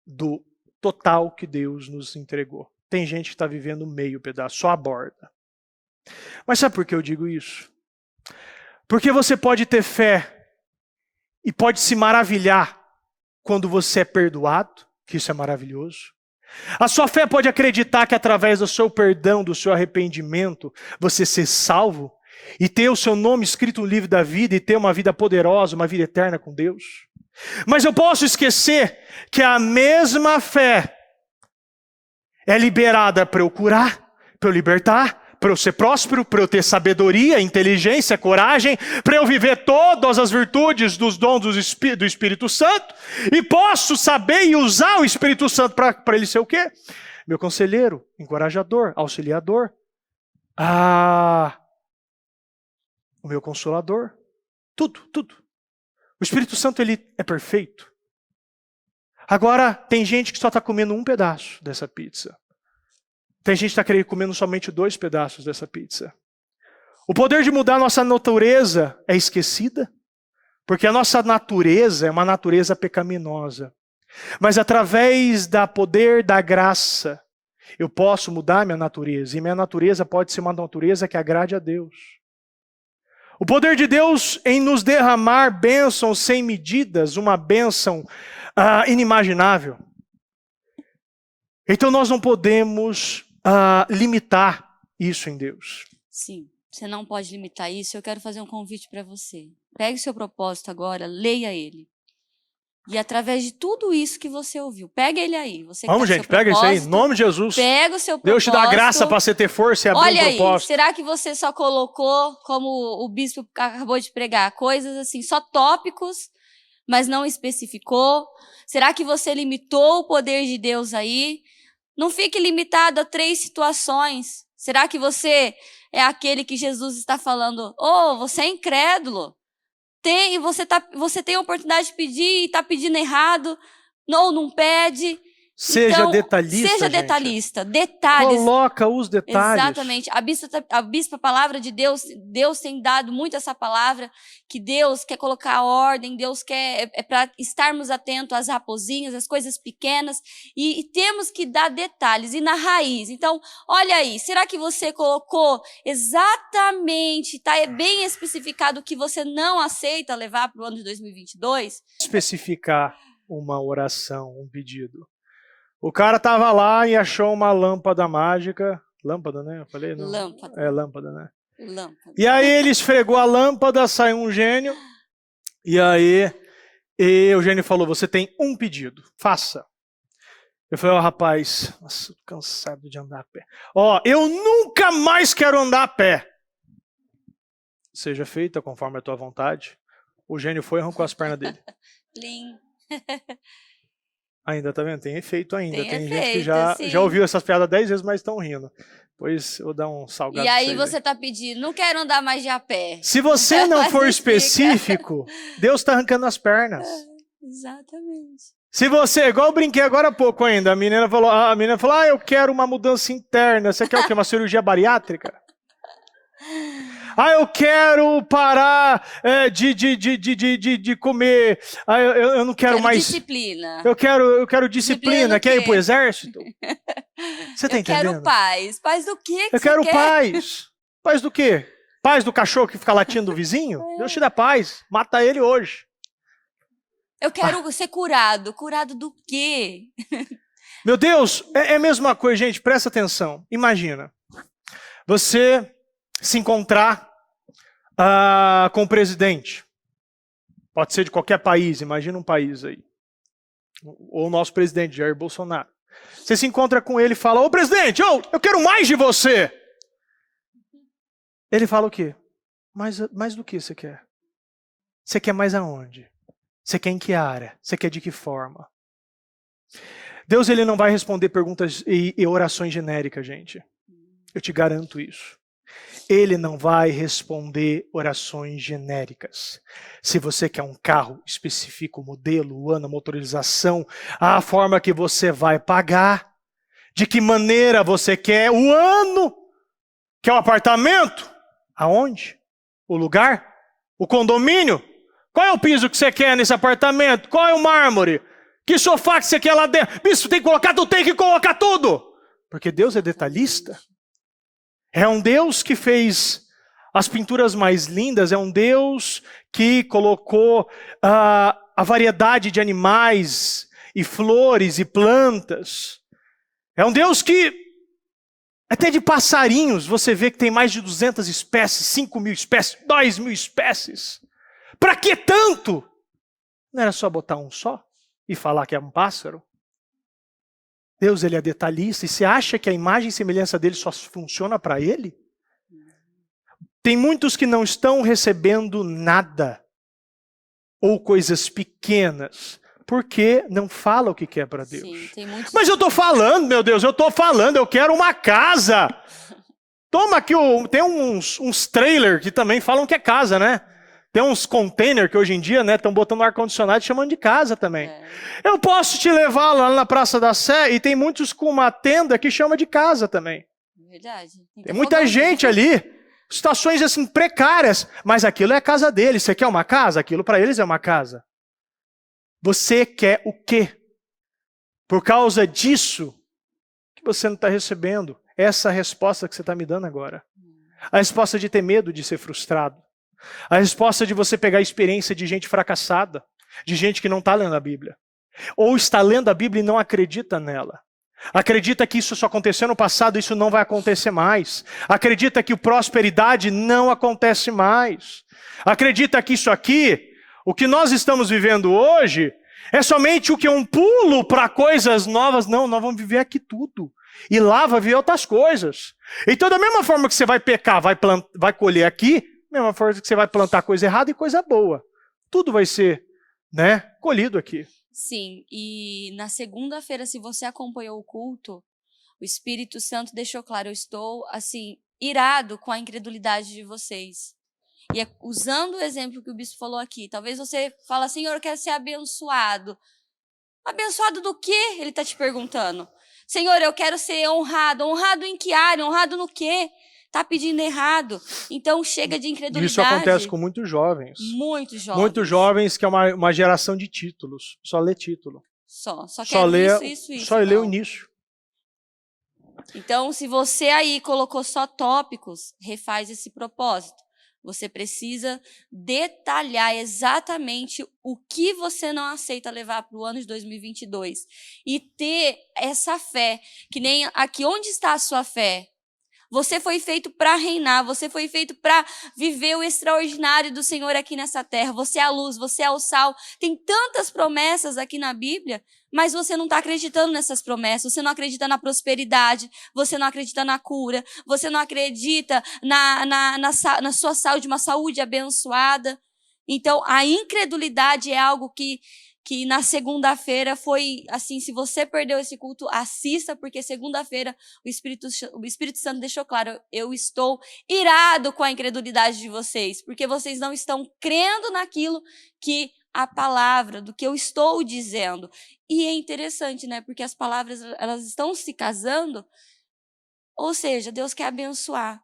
do total que Deus nos entregou. Tem gente que está vivendo meio pedaço, só a borda. Mas sabe por que eu digo isso? Porque você pode ter fé e pode se maravilhar quando você é perdoado, que isso é maravilhoso. A sua fé pode acreditar que através do seu perdão, do seu arrependimento, você ser salvo e ter o seu nome escrito no livro da vida e ter uma vida poderosa, uma vida eterna com Deus. Mas eu posso esquecer que a mesma fé é liberada para eu curar, para eu libertar, para eu ser próspero, para eu ter sabedoria, inteligência, coragem, para eu viver todas as virtudes dos dons do Espírito Santo, e posso saber e usar o Espírito Santo para ele ser o quê? Meu conselheiro, encorajador, auxiliador, o meu consolador, tudo. O Espírito Santo, ele é perfeito. Agora, tem gente que só está comendo um pedaço dessa pizza. Tem gente que está comendo somente 2 pedaços dessa pizza. O poder de mudar a nossa natureza é esquecida, porque a nossa natureza é uma natureza pecaminosa. Mas através do poder da graça, eu posso mudar minha natureza. E minha natureza pode ser uma natureza que agrade a Deus. O poder de Deus em nos derramar bênçãos sem medidas, uma bênção inimaginável. Então nós não podemos limitar isso em Deus. Sim, você não pode limitar isso. Eu quero fazer um convite para você. Pegue o seu propósito agora, leia ele. E através de tudo isso que você ouviu, pega ele aí. Você vamos, gente, pega isso aí, em nome de Jesus. Pega o seu propósito. Deus te dá graça para você ter força e abrir Olha um propósito. Aí, será que você só colocou, como o bispo acabou de pregar, coisas assim, só tópicos, mas não especificou? Será que você limitou o poder de Deus aí? Não fique limitado a 3 situações. Será que você é aquele que Jesus está falando, você é incrédulo? Você tem a oportunidade de pedir e está pedindo errado, ou não pede. Seja então, detalhista, seja gente. detalhista, detalhes. Coloca os detalhes. Exatamente. A bispa, a palavra de Deus, Deus tem dado muito essa palavra, que Deus quer colocar ordem, Deus quer, para estarmos atentos às raposinhas, às coisas pequenas, e temos que dar detalhes, e na raiz. Então, olha aí, será que você colocou exatamente, está bem especificado o que você não aceita levar para o ano de 2022? Especificar uma oração, um pedido. O cara tava lá e achou uma lâmpada mágica. Lâmpada, né? Eu falei? Não. Lâmpada. É lâmpada, né? Lâmpada. E aí ele esfregou a lâmpada, saiu um gênio. E aí o gênio falou, você tem um pedido, faça. Eu falei, rapaz, nossa, tô cansado de andar a pé. Eu nunca mais quero andar a pé. Seja feita conforme a tua vontade. O gênio foi e arrancou as pernas dele. Lim. Ainda, tá vendo? Tem efeito ainda. Tem efeito, gente que já ouviu essas piadas 10 vezes, mas estão rindo. Pois eu vou dar um salgado. E aí você tá pedindo, não quero andar mais de a pé. Se você não for específico, Deus tá arrancando as pernas. Exatamente. Se você, igual eu brinquei agora há pouco ainda, a menina falou, eu quero uma mudança interna. Você quer o quê? Uma cirurgia bariátrica? Eu quero parar de comer. Eu não quero mais. Disciplina. Eu quero disciplina. Quer ir pro exército? Você tá entendendo? Eu quero paz. Paz do quê? Eu quero paz. Paz do quê? Paz do cachorro que fica latindo do vizinho? Deus te dá paz. Mata ele hoje. Eu quero ser curado. Curado do quê? Meu Deus, é a mesma coisa, gente. Presta atenção. Imagina. Você se encontrar com o presidente. Pode ser de qualquer país, imagina um país aí. Ou o nosso presidente, Jair Bolsonaro. Você se encontra com ele e fala, presidente, eu quero mais de você. Ele fala o quê? Mais do que você quer? Você quer mais aonde? Você quer em que área? Você quer de que forma? Deus, ele não vai responder perguntas e orações genéricas, gente. Eu te garanto isso. Ele não vai responder orações genéricas. Se você quer um carro, especifica o modelo, o ano, a motorização, a forma que você vai pagar, de que maneira você quer, o ano, quer o apartamento, aonde? O lugar? O condomínio? Qual é o piso que você quer nesse apartamento? Qual é o mármore? Que sofá que você quer lá dentro? Bicho, tem que colocar tudo. Porque Deus é detalhista. É um Deus que fez as pinturas mais lindas, é um Deus que colocou a variedade de animais e flores e plantas. É um Deus que, até de passarinhos, você vê que tem mais de 200 espécies, 5.000 espécies, 2.000 espécies. Para que tanto? Não era só botar um só e falar que é um pássaro? Deus, ele é detalhista. E você acha que a imagem e semelhança dele só funciona para ele? Tem muitos que não estão recebendo nada. Ou coisas pequenas. Porque não fala o que quer para Deus. Sim, tem muitos... Mas eu estou falando, meu Deus, eu quero uma casa. Toma aqui, tem uns trailers que também falam que é casa, né? Tem uns containers que hoje em dia, né, estão botando ar-condicionado e chamando de casa também. Eu posso te levar lá na Praça da Sé e tem muitos com uma tenda que chama de casa também. Verdade. Tem muita gente ali. situações assim precárias, mas aquilo é a casa deles. Você quer uma casa? Aquilo para eles é uma casa. Você quer o quê? Por causa disso que você não está recebendo essa resposta que você está me dando agora. A resposta de ter medo de ser frustrado. A resposta de você pegar a experiência de gente fracassada, de gente que não está lendo a Bíblia. Ou está lendo a Bíblia e não acredita nela. Acredita que isso só aconteceu no passado, isso não vai acontecer mais. Acredita que prosperidade não acontece mais. Acredita que isso aqui, o que nós estamos vivendo hoje, é somente o que? Um pulo para coisas novas. Não, nós vamos viver aqui tudo. E lá vai vir outras coisas. Então, da mesma forma que você vai pecar, vai colher aqui, da mesma forma que você vai plantar coisa errada e coisa boa. Tudo vai ser, colhido aqui. Sim, e na segunda-feira, se você acompanhou o culto, o Espírito Santo deixou claro, eu estou, assim, irado com a incredulidade de vocês. E usando o exemplo que o bispo falou aqui, talvez você fala, Senhor, eu quero ser abençoado. Abençoado do quê? Ele está te perguntando. Senhor, eu quero ser honrado. Honrado em que área? Honrado no quê? Está pedindo errado. Então chega de incredulidade. Isso acontece com muitos jovens. Muitos jovens. Muitos jovens que é uma geração de títulos. Só lê título. Só quer isso. Só lê o início. Então, se você aí colocou só tópicos, refaz esse propósito. Você precisa detalhar exatamente o que você não aceita levar para o ano de 2022. E ter essa fé, que nem aqui, onde está a sua fé? Você foi feito para reinar, você foi feito para viver o extraordinário do Senhor aqui nessa terra. Você é a luz, você é o sal. Tem tantas promessas aqui na Bíblia, mas você não está acreditando nessas promessas. Você não acredita na prosperidade, você não acredita na cura, você não acredita na sua saúde, uma saúde abençoada. Então, a incredulidade é algo que na segunda-feira foi assim, se você perdeu esse culto, assista, porque segunda-feira o Espírito Santo deixou claro, eu estou irado com a incredulidade de vocês, porque vocês não estão crendo naquilo que a palavra, do que eu estou dizendo. E é interessante, né, porque as palavras, elas estão se casando, ou seja, Deus quer abençoar.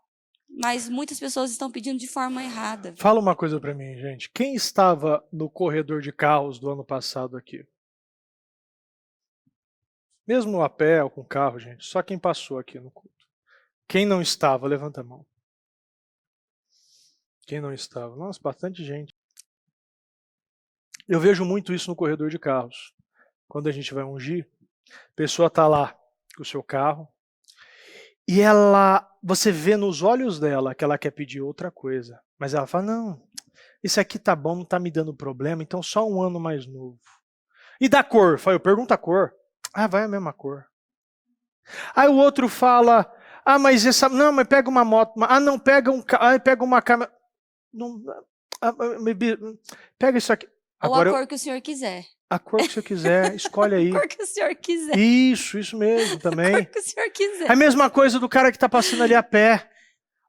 Mas muitas pessoas estão pedindo de forma errada. Fala uma coisa para mim, gente. Quem estava no corredor de carros do ano passado aqui? Mesmo a pé ou com carro, gente. Só quem passou aqui no culto. Quem não estava, levanta a mão. Quem não estava? Nossa, bastante gente. Eu vejo muito isso no corredor de carros. Quando a gente vai ungir, a pessoa está lá com o seu carro. E você vê nos olhos dela que ela quer pedir outra coisa. Mas ela fala, não, isso aqui tá bom, não tá me dando problema, então só um ano mais novo. E da cor? Eu pergunto a cor. Ah, vai a mesma cor. Aí o outro fala, mas não, mas pega uma moto. Não, pega pega uma câmera. Não, pega isso aqui. Agora, ou a cor que o senhor quiser. A cor que você quiser, escolhe aí. A cor que o senhor quiser. Isso mesmo também. A cor que o senhor quiser. É a mesma coisa do cara que está passando ali a pé,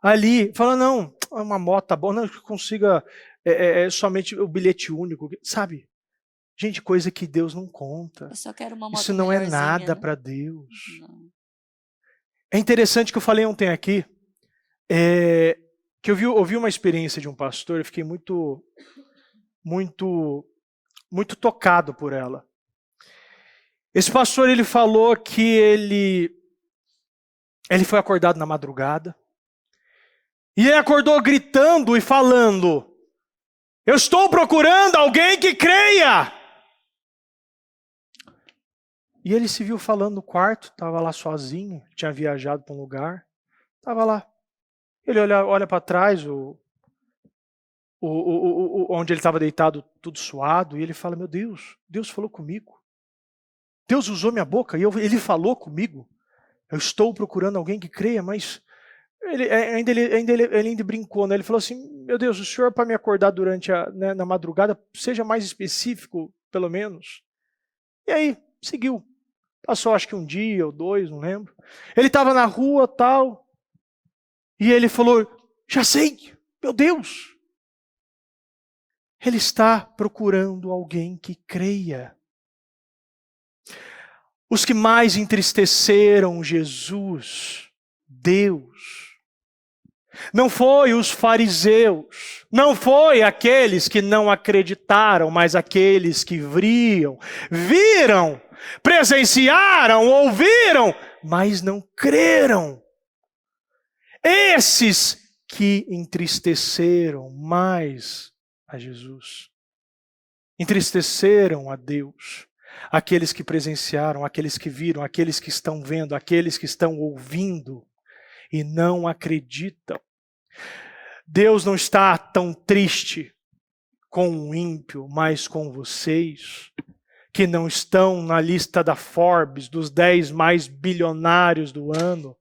ali, fala, não, uma moto tá boa, não, que consiga somente o bilhete único, sabe? Gente, coisa que Deus não conta. Eu só quero uma moto. Isso não é nada para Deus. Não. É interessante que eu falei ontem aqui, que eu ouvi uma experiência de um pastor, eu fiquei muito tocado por ela. Esse pastor, ele falou que ele foi acordado na madrugada, e ele acordou gritando e falando, eu estou procurando alguém que creia. E ele se viu falando no quarto, estava lá sozinho, tinha viajado para um lugar, estava lá. Ele olha para trás, onde ele estava deitado, tudo suado, e ele fala, meu Deus, Deus falou comigo. Deus usou minha boca e ele falou comigo. Eu estou procurando alguém que creia, mas ele ainda brincou, né? Ele falou assim, meu Deus, o senhor para me acordar durante na madrugada, seja mais específico, pelo menos. E aí, seguiu. Passou acho que um dia ou dois, não lembro. Ele estava na rua, tal, e ele falou, já sei, meu Deus. Ele está procurando alguém que creia. Os que mais entristeceram Jesus, Deus, Não foi os fariseus, não foi aqueles que não acreditaram, mas aqueles que viram, presenciaram, ouviram, mas não creram. Esses que entristeceram mais a Jesus, entristeceram a Deus. Aqueles que presenciaram, aqueles que viram, aqueles que estão vendo, aqueles que estão ouvindo e não acreditam. Deus não está tão triste com o ímpio, mas com vocês, que não estão na lista da Forbes, dos 10 mais bilionários do ano,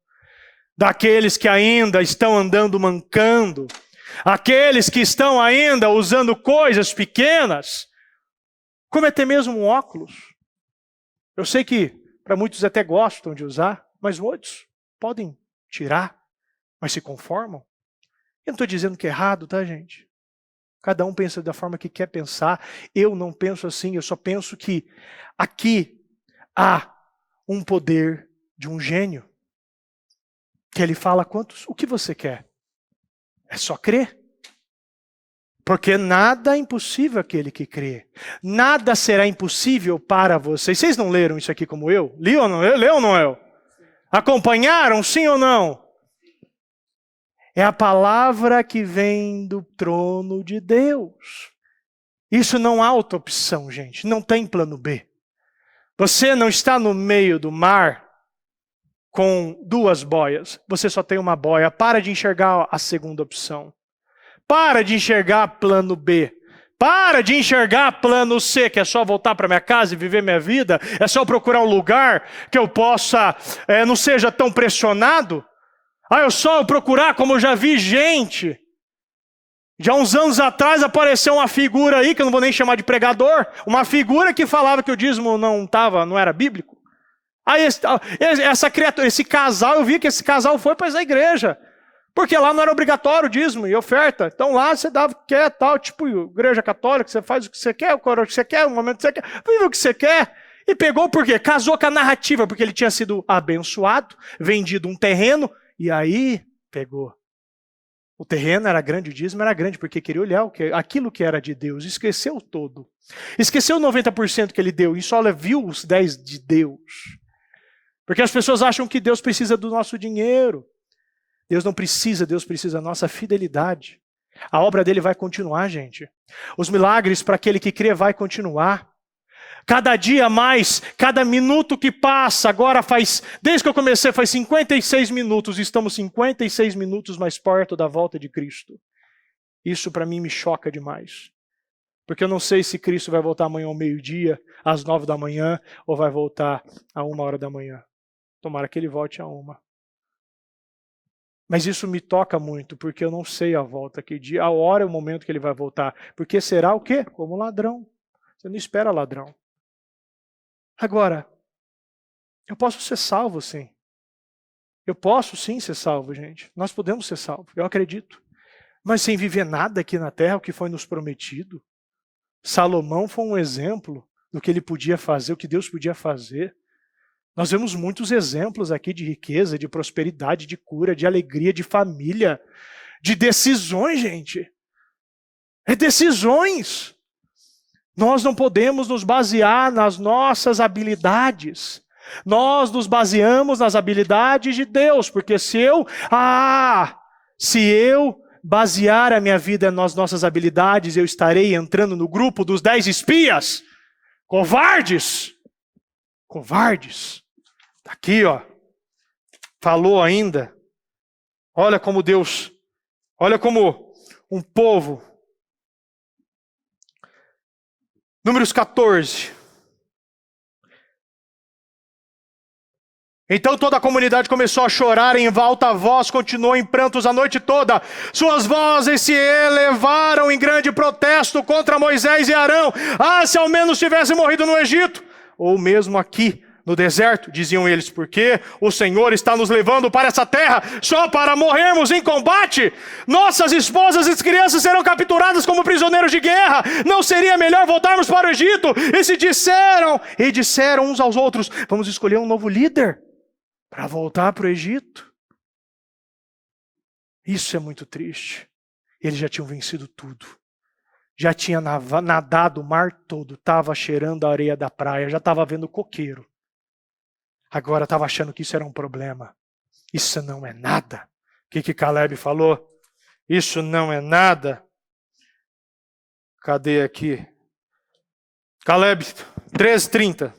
daqueles que ainda estão andando mancando, aqueles que estão ainda usando coisas pequenas, como até mesmo um óculos. Eu sei que para muitos até gostam de usar, mas outros podem tirar, mas se conformam. Eu não estou dizendo que é errado, tá, gente? Cada um pensa da forma que quer pensar. Eu não penso assim, eu só penso que aqui há um poder de um gênio. Que ele fala o que você quer? É só crer. Porque nada é impossível aquele que crê. Nada será impossível para vocês. Vocês não leram isso aqui como eu? Leu ou não? Leu ou não eu? Acompanharam, sim ou não? É a palavra que vem do trono de Deus. Isso não há outra opção, gente. Não tem plano B. Você não está no meio do mar com 2 boias. Você só tem uma boia. Para de enxergar a segunda opção. Para de enxergar plano B. Para de enxergar plano C, que é só voltar para minha casa e viver minha vida. É só procurar um lugar que eu possa, não seja tão pressionado. Eu só procurar, como eu já vi gente. Já uns anos atrás apareceu uma figura aí, que eu não vou nem chamar de pregador, uma figura que falava que o dízimo não era bíblico. Aí essa criatura, esse casal, eu vi que esse casal foi para essa igreja. Porque lá não era obrigatório o dízimo e oferta. Então lá você dava o que quer, tal, tipo igreja católica, você faz o que você quer, o que você quer, o momento que você quer, vive o que você quer. E pegou por quê? Casou com a narrativa, porque ele tinha sido abençoado, vendido um terreno, e aí pegou. O terreno era grande, o dízimo era grande, porque queria olhar aquilo que era de Deus. Esqueceu todo. Esqueceu 90% que ele deu e só viu os 10% de Deus. Porque as pessoas acham que Deus precisa do nosso dinheiro. Deus não precisa, Deus precisa da nossa fidelidade. A obra dele vai continuar, gente. Os milagres para aquele que crê vai continuar. Cada dia mais, cada minuto que passa, agora desde que eu comecei, faz 56 minutos, estamos 56 minutos mais perto da volta de Cristo. Isso para mim me choca demais. Porque eu não sei se Cristo vai voltar amanhã ao meio-dia, às 9 da manhã, ou vai voltar a 1h da manhã. Tomara que ele volte a 1. Mas isso me toca muito, porque eu não sei a volta, que dia, a hora e o momento que ele vai voltar. Porque será o quê? Como ladrão. Você não espera ladrão. Agora, eu posso ser salvo, sim. Eu posso sim ser salvo, gente. Nós podemos ser salvos, eu acredito. Mas sem viver nada aqui na terra, o que foi nos prometido. Salomão foi um exemplo do que ele podia fazer, o que Deus podia fazer. Nós vemos muitos exemplos aqui de riqueza, de prosperidade, de cura, de alegria, de família, de decisões, gente. É decisões. Nós não podemos nos basear nas nossas habilidades. Nós nos baseamos nas habilidades de Deus, porque se eu basear a minha vida nas nossas habilidades, eu estarei entrando no grupo dos 10 espias. Covardes. Covardes. Tá aqui, ó. Falou ainda. Olha como Deus, olha como um povo. Números 14. Então toda a comunidade começou a chorar em alta voz, continuou em prantos a noite toda. Suas vozes se elevaram em grande protesto contra Moisés e Arão. Se ao menos tivesse morrido no Egito, ou mesmo aqui no deserto, diziam eles, porque o Senhor está nos levando para essa terra só para morrermos em combate. Nossas esposas e crianças serão capturadas como prisioneiros de guerra. Não seria melhor voltarmos para o Egito? E disseram uns aos outros, vamos escolher um novo líder para voltar para o Egito. Isso é muito triste. Eles já tinham vencido tudo. Já tinha nadado o mar todo, estava cheirando a areia da praia, já estava vendo coqueiro. Agora estava achando que isso era um problema. Isso não é nada. O que Caleb falou? Isso não é nada. Cadê aqui? Caleb 13:30.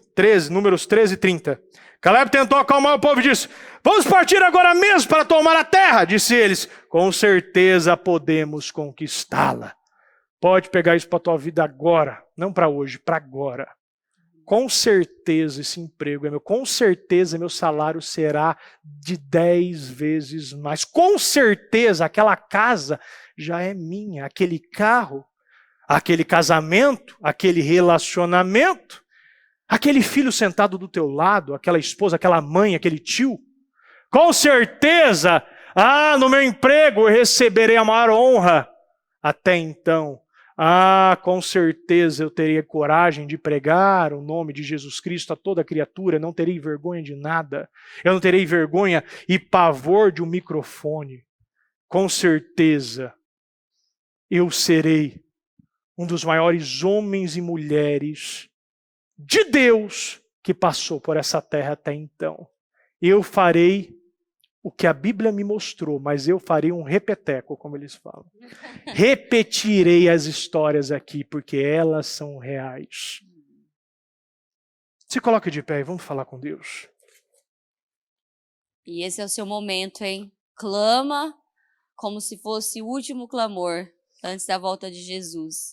Números 13:30. Caleb tentou acalmar o povo e disse: vamos partir agora mesmo para tomar a terra. Disse eles: com certeza podemos conquistá-la. Pode pegar isso para a tua vida agora. Não para hoje, para agora. Com certeza esse emprego é meu. Com certeza meu salário será de 10 vezes mais. Com certeza aquela casa já é minha. Aquele carro, aquele casamento, aquele relacionamento, aquele filho sentado do teu lado, aquela esposa, aquela mãe, aquele tio. Com certeza, no meu emprego eu receberei a maior honra. Até então, com certeza eu teria coragem de pregar o nome de Jesus Cristo a toda criatura, não terei vergonha de nada. Eu não terei vergonha e pavor de um microfone. Com certeza, eu serei um dos maiores homens e mulheres de Deus que passou por essa terra até então. Eu farei o que a Bíblia me mostrou, mas eu farei um repeteco, como eles falam. Repetirei as histórias aqui, porque elas são reais. Se coloque de pé e vamos falar com Deus. E esse é o seu momento, hein? Clama como se fosse o último clamor antes da volta de Jesus.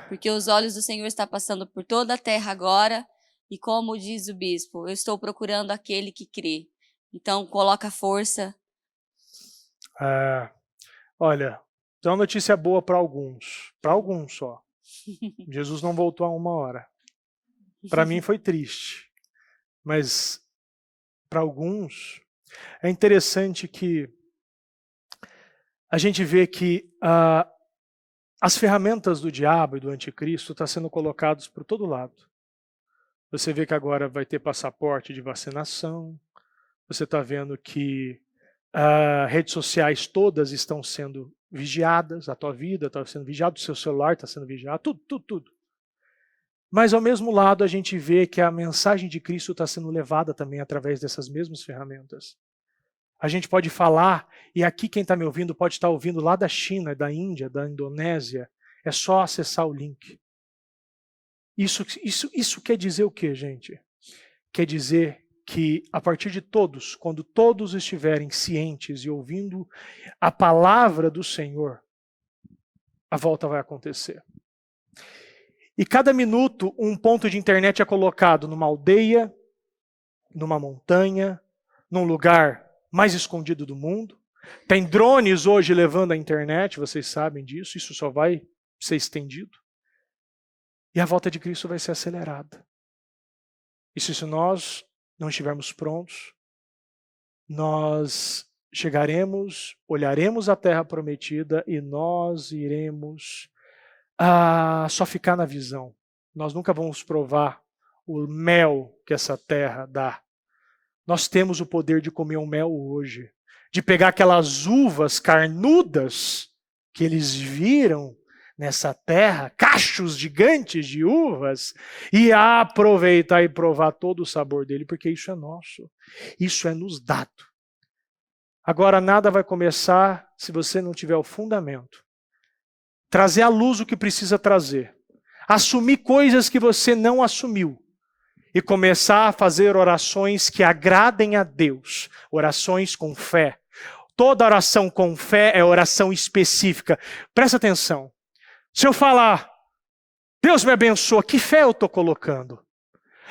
Porque os olhos do Senhor estão passando por toda a terra agora, e como diz o bispo, eu estou procurando aquele que crê. Então, coloca força. Olha, tem uma notícia boa para alguns só. Jesus não voltou há 1 hora. Para mim foi triste, mas para alguns é interessante que a gente vê que as ferramentas do diabo e do anticristo estão sendo colocadas por todo lado. Você vê que agora vai ter passaporte de vacinação. Você está vendo que redes sociais todas estão sendo vigiadas, a tua vida está sendo vigiada, o seu celular está sendo vigiado, tudo. Mas ao mesmo lado a gente vê que a mensagem de Cristo está sendo levada também através dessas mesmas ferramentas. A gente pode falar, e aqui quem está me ouvindo pode estar ouvindo lá da China, da Índia, da Indonésia, é só acessar o link. Isso quer dizer o quê, gente? Quer dizer que a partir de todos, quando todos estiverem cientes e ouvindo a palavra do Senhor, a volta vai acontecer. E cada minuto um ponto de internet é colocado numa aldeia, numa montanha, num lugar mais escondido do mundo. Tem drones hoje levando a internet, vocês sabem disso, isso só vai ser estendido. E a volta de Cristo vai ser acelerada. E se nós não estivermos prontos, nós chegaremos, olharemos a terra prometida e nós iremos só ficar na visão. Nós nunca vamos provar o mel que essa terra dá. Nós temos o poder de comer um mel hoje, de pegar aquelas uvas carnudas que eles viram nessa terra, cachos gigantes de uvas, e aproveitar e provar todo o sabor dele, porque isso é nosso, isso é nos dado. Agora nada vai começar se você não tiver o fundamento. Trazer à luz o que precisa trazer. Assumir coisas que você não assumiu. E começar a fazer orações que agradem a Deus. Orações com fé. Toda oração com fé é oração específica. Presta atenção. Se eu falar, Deus me abençoa, que fé eu estou colocando?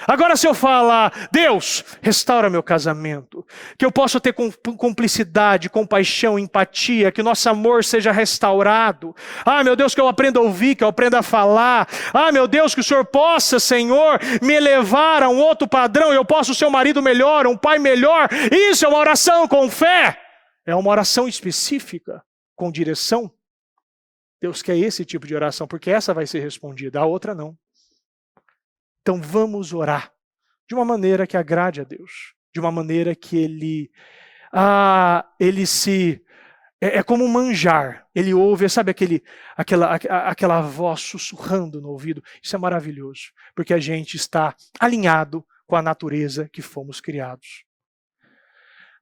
Agora se eu falar, Deus, restaura meu casamento, que eu possa ter cumplicidade, compaixão, empatia, que nosso amor seja restaurado. Meu Deus, que eu aprenda a ouvir, que eu aprenda a falar. Meu Deus, que o Senhor possa, Senhor, me elevar a um outro padrão, e eu possa ser um marido melhor, um pai melhor. Isso é uma oração com fé. É uma oração específica, com direção. Deus quer esse tipo de oração, porque essa vai ser respondida, a outra não. Então vamos orar de uma maneira que agrade a Deus, de uma maneira que Ele É como um manjar. Ele ouve, sabe aquela voz sussurrando no ouvido. Isso é maravilhoso, porque a gente está alinhado com a natureza que fomos criados.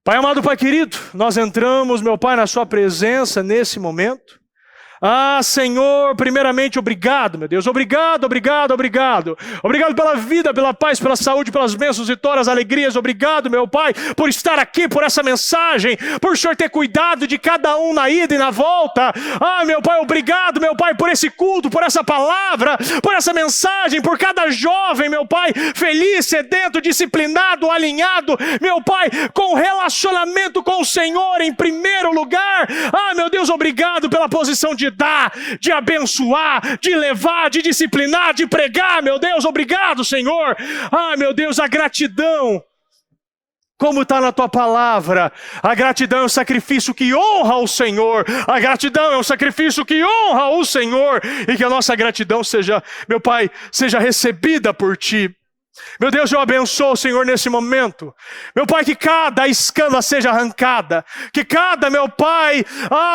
Pai amado, Pai querido, nós entramos, meu Pai, na sua presença nesse momento. Senhor, primeiramente, obrigado, meu Deus, obrigado. Obrigado pela vida, pela paz, pela saúde, pelas bênçãos, vitórias, alegrias. Obrigado, meu Pai, por estar aqui, por essa mensagem, por o Senhor ter cuidado de cada um na ida e na volta. Meu Pai, obrigado, meu Pai, por esse culto, por essa palavra, por essa mensagem, por cada jovem, meu Pai, feliz, sedento, disciplinado, alinhado, meu Pai, com relacionamento com o Senhor em primeiro lugar. Meu Deus, obrigado pela posição de dar, de abençoar, de levar, de disciplinar, de pregar, meu Deus, obrigado, Senhor. Meu Deus, a gratidão, como está na tua palavra, a gratidão é um sacrifício que honra o Senhor, a gratidão é um sacrifício que honra o Senhor, e que a nossa gratidão seja, meu Pai, seja recebida por Ti. Meu Deus, eu abençoo o Senhor nesse momento. Meu Pai, que cada escama seja arrancada, que cada, meu Pai,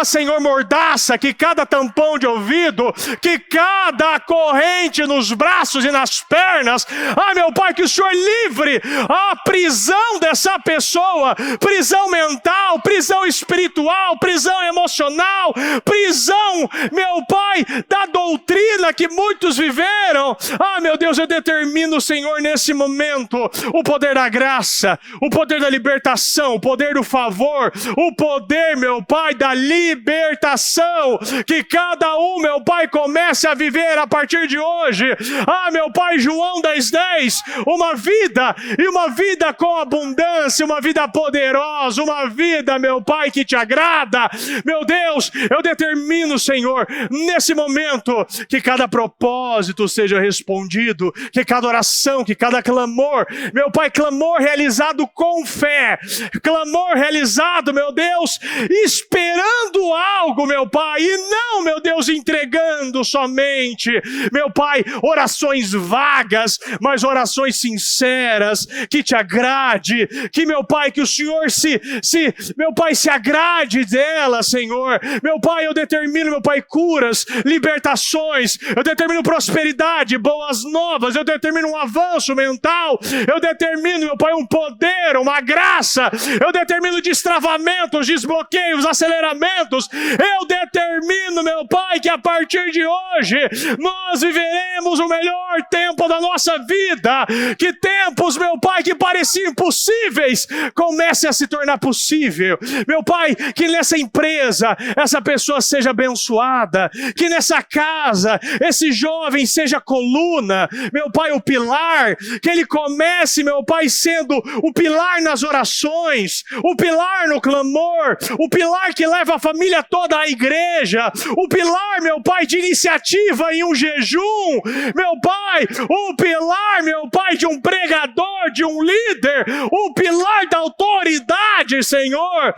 Senhor, mordaça, que cada tampão de ouvido, que cada corrente nos braços e nas pernas, meu Pai, que o Senhor livre a prisão dessa pessoa, prisão mental, prisão espiritual, prisão emocional, prisão, meu Pai, da doutrina que muitos viveram. Meu Deus, eu determino, Senhor, nesse momento, o poder da graça, o poder da libertação, o poder do favor, o poder, meu Pai, da libertação, que cada um, meu Pai, comece a viver a partir de hoje. Meu Pai, João 10:10, uma vida com abundância, uma vida poderosa, uma vida, meu Pai, que te agrada. Meu Deus, eu determino, Senhor, nesse momento, que cada propósito seja respondido, que cada oração, que cada clamor, meu Pai, clamor realizado com fé, clamor realizado, meu Deus, esperando algo, meu Pai, e não, meu Deus, entregando somente, meu Pai, orações vagas, mas orações sinceras, que te agrade, que, meu Pai, que o Senhor meu Pai, se agrade dela, Senhor. Meu Pai, eu determino, meu Pai, curas, libertações, eu determino prosperidade, boas novas, eu determino um avanço mental, eu determino, meu Pai, um poder, uma graça, eu determino destravamentos, desbloqueios, aceleramentos, eu determino, meu Pai, que a partir de hoje nós viveremos o melhor tempo da nossa vida, que tempos, meu Pai, que pareciam impossíveis, comecem a se tornar possível. Meu Pai, que nessa empresa, essa pessoa seja abençoada, que nessa casa, esse jovem seja coluna, meu Pai, o pilar, que ele comece, meu Pai, sendo o pilar nas orações, o pilar no clamor, o pilar que leva a família toda à igreja, o pilar, meu Pai, de iniciativa em um jejum, meu Pai, o pilar, meu Pai, de um pregador, de um líder, o pilar da autoridade, Senhor.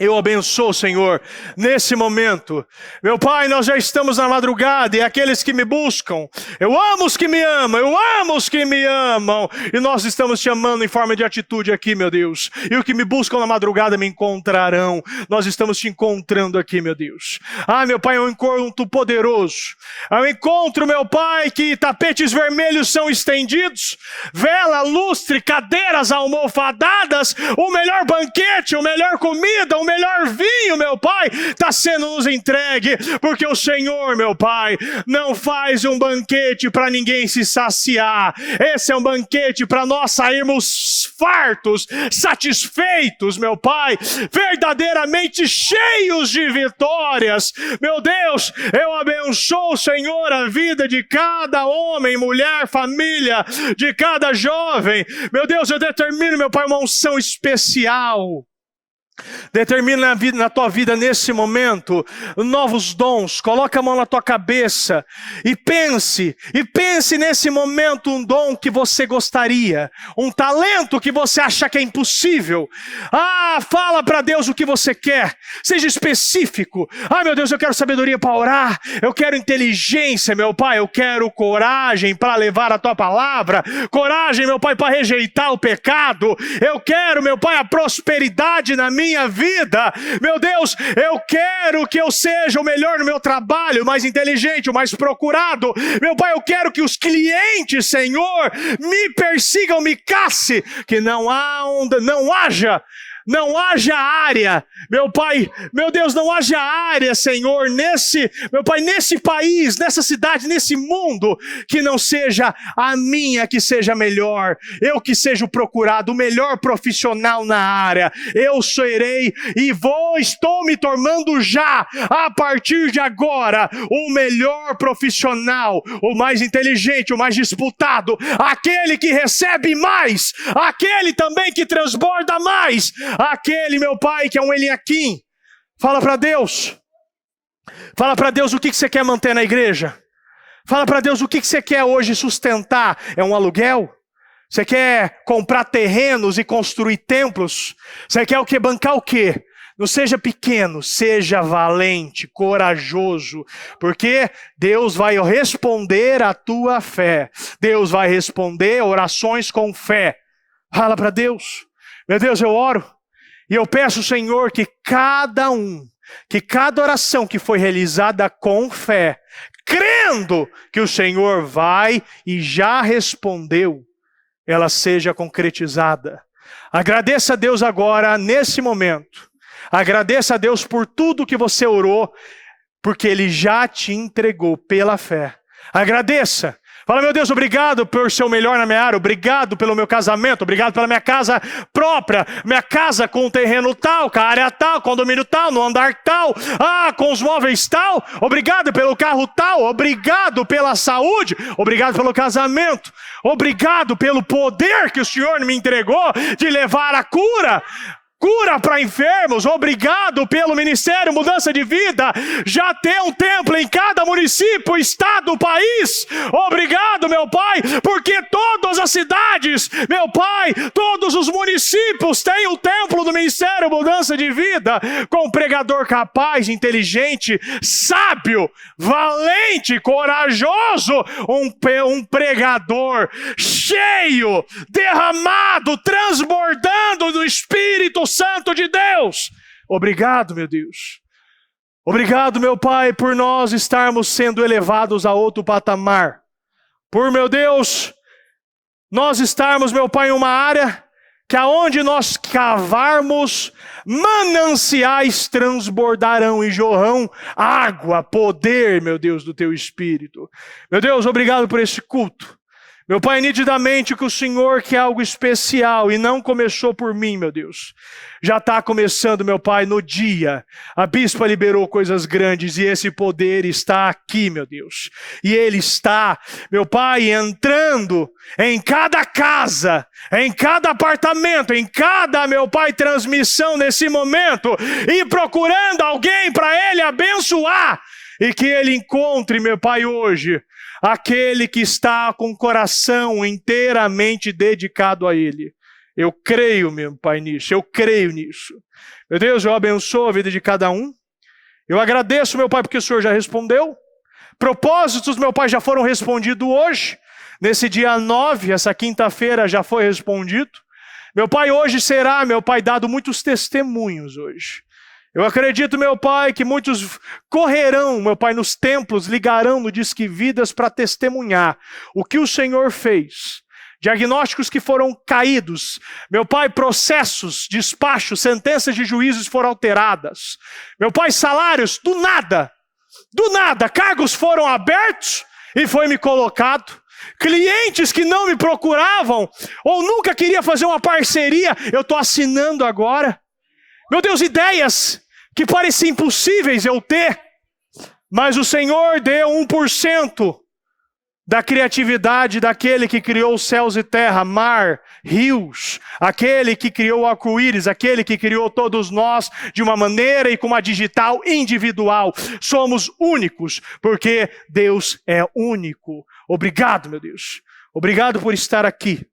Eu abençoo, Senhor, nesse momento. Meu Pai, nós já estamos na madrugada e aqueles que me buscam, eu amo os que me amam, eu amo os que me amam. E nós estamos te amando em forma de atitude aqui, meu Deus. E os que me buscam na madrugada me encontrarão. Nós estamos te encontrando aqui, meu Deus. Meu Pai, é um encontro poderoso. É um encontro, meu Pai, que tapetes vermelhos são estendidos, vela, lustre, cadeiras almofadadas, o melhor banquete, a melhor comida, o melhor vinho, meu Pai, está sendo nos entregue, porque o Senhor, meu Pai, não faz um banquete para ninguém se saciar. Esse é um banquete para nós sairmos fartos, satisfeitos, meu Pai, verdadeiramente cheios de vitórias. Meu Deus, eu abençoo, Senhor, a vida de cada homem, mulher, família, de cada jovem. Meu Deus, eu determino, meu Pai, uma unção especial. Determina na tua vida nesse momento novos dons. Coloca a mão na tua cabeça e pense nesse momento um dom que você gostaria, um talento que você acha que é impossível. Fala para Deus o que você quer, seja específico. Meu Deus, eu quero sabedoria para orar, eu quero inteligência, meu Pai, eu quero coragem para levar a tua palavra, coragem, meu Pai, para rejeitar o pecado, eu quero, meu Pai, a prosperidade na minha minha vida. Meu Deus, eu quero que eu seja o melhor no meu trabalho, o mais inteligente, o mais procurado. Meu Pai, eu quero que os clientes, Senhor, me persigam, me casse, que não haja área, meu Pai, meu Deus, não haja área, Senhor, meu Pai, nesse país, nessa cidade, nesse mundo, que não seja a minha que seja melhor, eu que seja o procurado, o melhor profissional na área. Eu serei e estou me tornando já, a partir de agora, o melhor profissional, o mais inteligente, o mais disputado, aquele que recebe mais, aquele também que transborda mais, aquele, meu Pai, que é um Eliaquim. Fala para Deus. Fala para Deus o que você quer manter na igreja. Fala para Deus o que você quer hoje sustentar. É um aluguel? Você quer comprar terrenos e construir templos? Você quer o quê? Bancar o quê? Não seja pequeno, seja valente, corajoso, porque Deus vai responder a tua fé. Deus vai responder orações com fé. Fala para Deus. Meu Deus, eu oro. E eu peço, Senhor, que cada oração que foi realizada com fé, crendo que o Senhor vai e já respondeu, ela seja concretizada. Agradeça a Deus agora, nesse momento. Agradeça a Deus por tudo que você orou, porque Ele já te entregou pela fé. Agradeça. Fala, meu Deus, obrigado por ser o melhor na minha área, obrigado pelo meu casamento, obrigado pela minha casa própria, minha casa com um terreno tal, com a área tal, condomínio tal, no andar tal, com os móveis tal, obrigado pelo carro tal, obrigado pela saúde, obrigado pelo casamento, obrigado pelo poder que o Senhor me entregou de levar a cura para enfermos, obrigado pelo ministério Mudança de Vida, já tem um templo em cada município, estado, país. Obrigado, meu Pai, porque todas as cidades, meu Pai, todos os municípios têm o templo do ministério Mudança de Vida, com um pregador capaz, inteligente, sábio, valente, corajoso, um pregador cheio, derramado, transbordando do Espírito Santo de Deus. Obrigado, meu Deus. Obrigado, meu Pai, por nós estarmos sendo elevados a outro patamar. Por, meu Deus, nós estarmos, meu Pai, em uma área que aonde nós cavarmos, mananciais transbordarão e jorrão água, poder, meu Deus, do Teu Espírito. Meu Deus, obrigado por esse culto. Meu Pai, nitidamente que o Senhor quer algo especial e não começou por mim, meu Deus. Já está começando, meu Pai, no dia. A bispa liberou coisas grandes e esse poder está aqui, meu Deus. E Ele está, meu Pai, entrando em cada casa, em cada apartamento, em cada, meu Pai, transmissão nesse momento e procurando alguém para Ele abençoar. E que Ele encontre, meu Pai, hoje, aquele que está com o coração inteiramente dedicado a Ele. Eu creio, meu Pai, nisso. Eu creio nisso. Meu Deus, eu abençoo a vida de cada um. Eu agradeço, meu Pai, porque o Senhor já respondeu. Propósitos, meu Pai, já foram respondidos hoje. Nesse dia 9, essa quinta-feira, já foi respondido. Meu Pai, hoje será, meu Pai, dado muitos testemunhos hoje. Eu acredito, meu Pai, que muitos correrão, meu Pai, nos templos, ligarão no Disque Vidas para testemunhar o que o Senhor fez. Diagnósticos que foram caídos. Meu Pai, processos, despachos, sentenças de juízos foram alteradas. Meu Pai, salários, do nada, cargos foram abertos e foi me colocado. Clientes que não me procuravam ou nunca queria fazer uma parceria, eu estou assinando agora. Meu Deus, ideias que pareciam impossíveis eu ter, mas o Senhor deu 1% da criatividade daquele que criou os céus e terra, mar, rios, aquele que criou o arco-íris, aquele que criou todos nós de uma maneira e com uma digital individual. Somos únicos, porque Deus é único. Obrigado, meu Deus. Obrigado por estar aqui.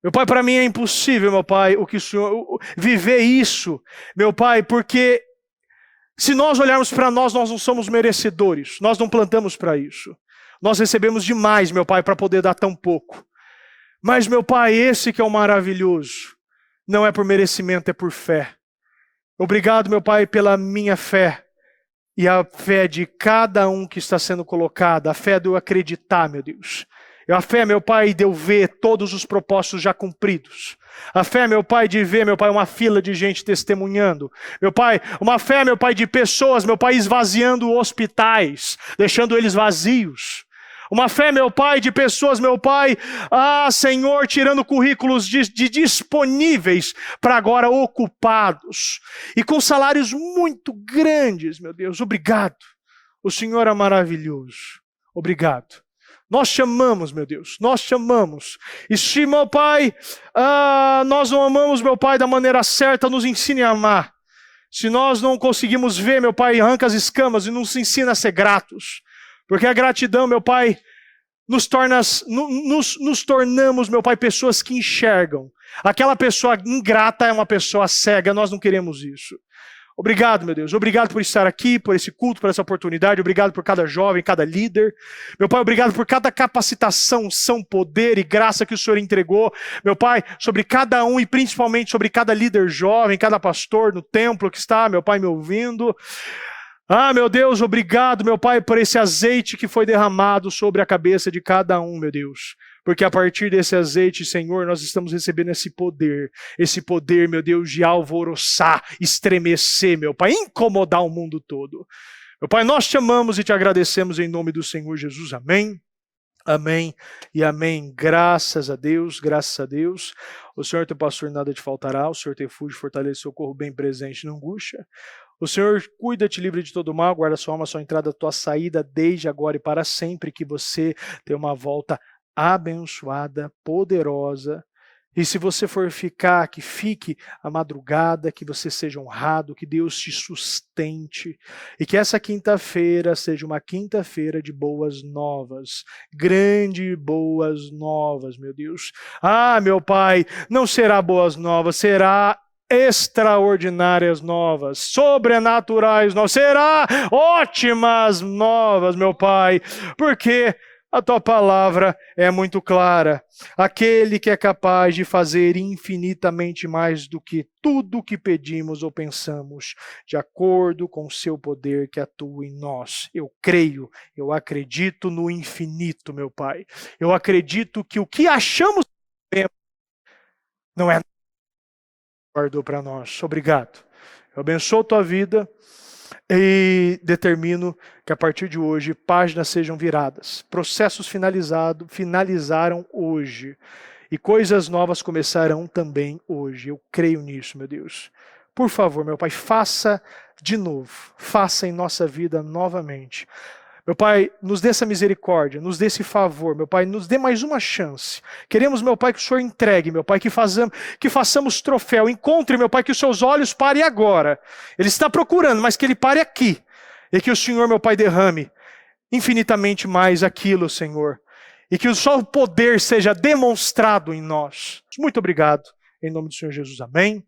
Meu Pai, para mim é impossível, meu Pai, o que o Senhor viver isso, meu Pai, porque se nós olharmos para nós não somos merecedores, nós não plantamos para isso. Nós recebemos demais, meu Pai, para poder dar tão pouco. Mas, meu Pai, esse que é o maravilhoso, não é por merecimento, é por fé. Obrigado, meu Pai, pela minha fé e a fé de cada um que está sendo colocado, a fé de eu acreditar, meu Deus. A fé, meu Pai, de eu ver todos os propósitos já cumpridos. A fé, meu Pai, de ver, meu Pai, uma fila de gente testemunhando. Meu Pai, uma fé, meu Pai, de pessoas, meu Pai, esvaziando hospitais, deixando eles vazios. Uma fé, meu Pai, de pessoas, meu Pai, Senhor, tirando currículos de disponíveis para agora ocupados. E com salários muito grandes, meu Deus. Obrigado. O Senhor é maravilhoso. Obrigado. Nós te amamos, meu Deus, nós te amamos. E se, meu Pai, nós não amamos, meu Pai, da maneira certa, nos ensine a amar. Se nós não conseguimos ver, meu Pai, arranca as escamas e nos ensina a ser gratos. Porque a gratidão, meu Pai, nos tornamos, meu Pai, pessoas que enxergam. Aquela pessoa ingrata é uma pessoa cega, nós não queremos isso. Obrigado, meu Deus. Obrigado por estar aqui, por esse culto, por essa oportunidade. Obrigado por cada jovem, cada líder. Meu Pai, obrigado por cada capacitação, unção, poder e graça que o Senhor entregou. Meu Pai, sobre cada um e principalmente sobre cada líder jovem, cada pastor no templo que está, meu Pai, me ouvindo. Meu Deus, obrigado, meu Pai, por esse azeite que foi derramado sobre a cabeça de cada um, meu Deus. Porque a partir desse azeite, Senhor, nós estamos recebendo esse poder, meu Deus, de alvoroçar, estremecer, meu Pai, incomodar o mundo todo. Meu Pai, nós te amamos e te agradecemos em nome do Senhor Jesus. Amém, amém e amém. Graças a Deus, graças a Deus. O Senhor teu pastor, nada te faltará. O Senhor tem refúgio, fortaleza, socorro bem presente na angústia. O Senhor cuida, te livre de todo mal, guarda sua alma, sua entrada, tua saída, desde agora e para sempre, que você tenha uma volta abençoada, poderosa. E se você for ficar, que fique a madrugada, que você seja honrado, que Deus te sustente. E que essa quinta-feira seja uma quinta-feira de boas novas. Grande boas novas, meu Deus. Meu Pai, não será boas novas, será extraordinárias novas, sobrenaturais novas, será ótimas novas, meu Pai, porque a tua palavra é muito clara. Aquele que é capaz de fazer infinitamente mais do que tudo o que pedimos ou pensamos, de acordo com o seu poder que atua em nós. Eu creio, eu acredito no infinito, meu Pai. Eu acredito que o que achamos não é guardou para nós. Obrigado. Eu abençoo a tua vida e determino que a partir de hoje páginas sejam viradas. Processos finalizaram hoje. E coisas novas começarão também hoje. Eu creio nisso, meu Deus. Por favor, meu Pai, faça de novo. Faça em nossa vida novamente. Meu Pai, nos dê essa misericórdia, nos dê esse favor, meu Pai, nos dê mais uma chance. Queremos, meu Pai, que o Senhor entregue, meu Pai, que façamos troféu. Encontre, meu Pai, que os seus olhos parem agora. Ele está procurando, mas que ele pare aqui. E que o Senhor, meu Pai, derrame infinitamente mais aquilo, Senhor. E que só o poder seja demonstrado em nós. Muito obrigado. Em nome do Senhor Jesus, amém.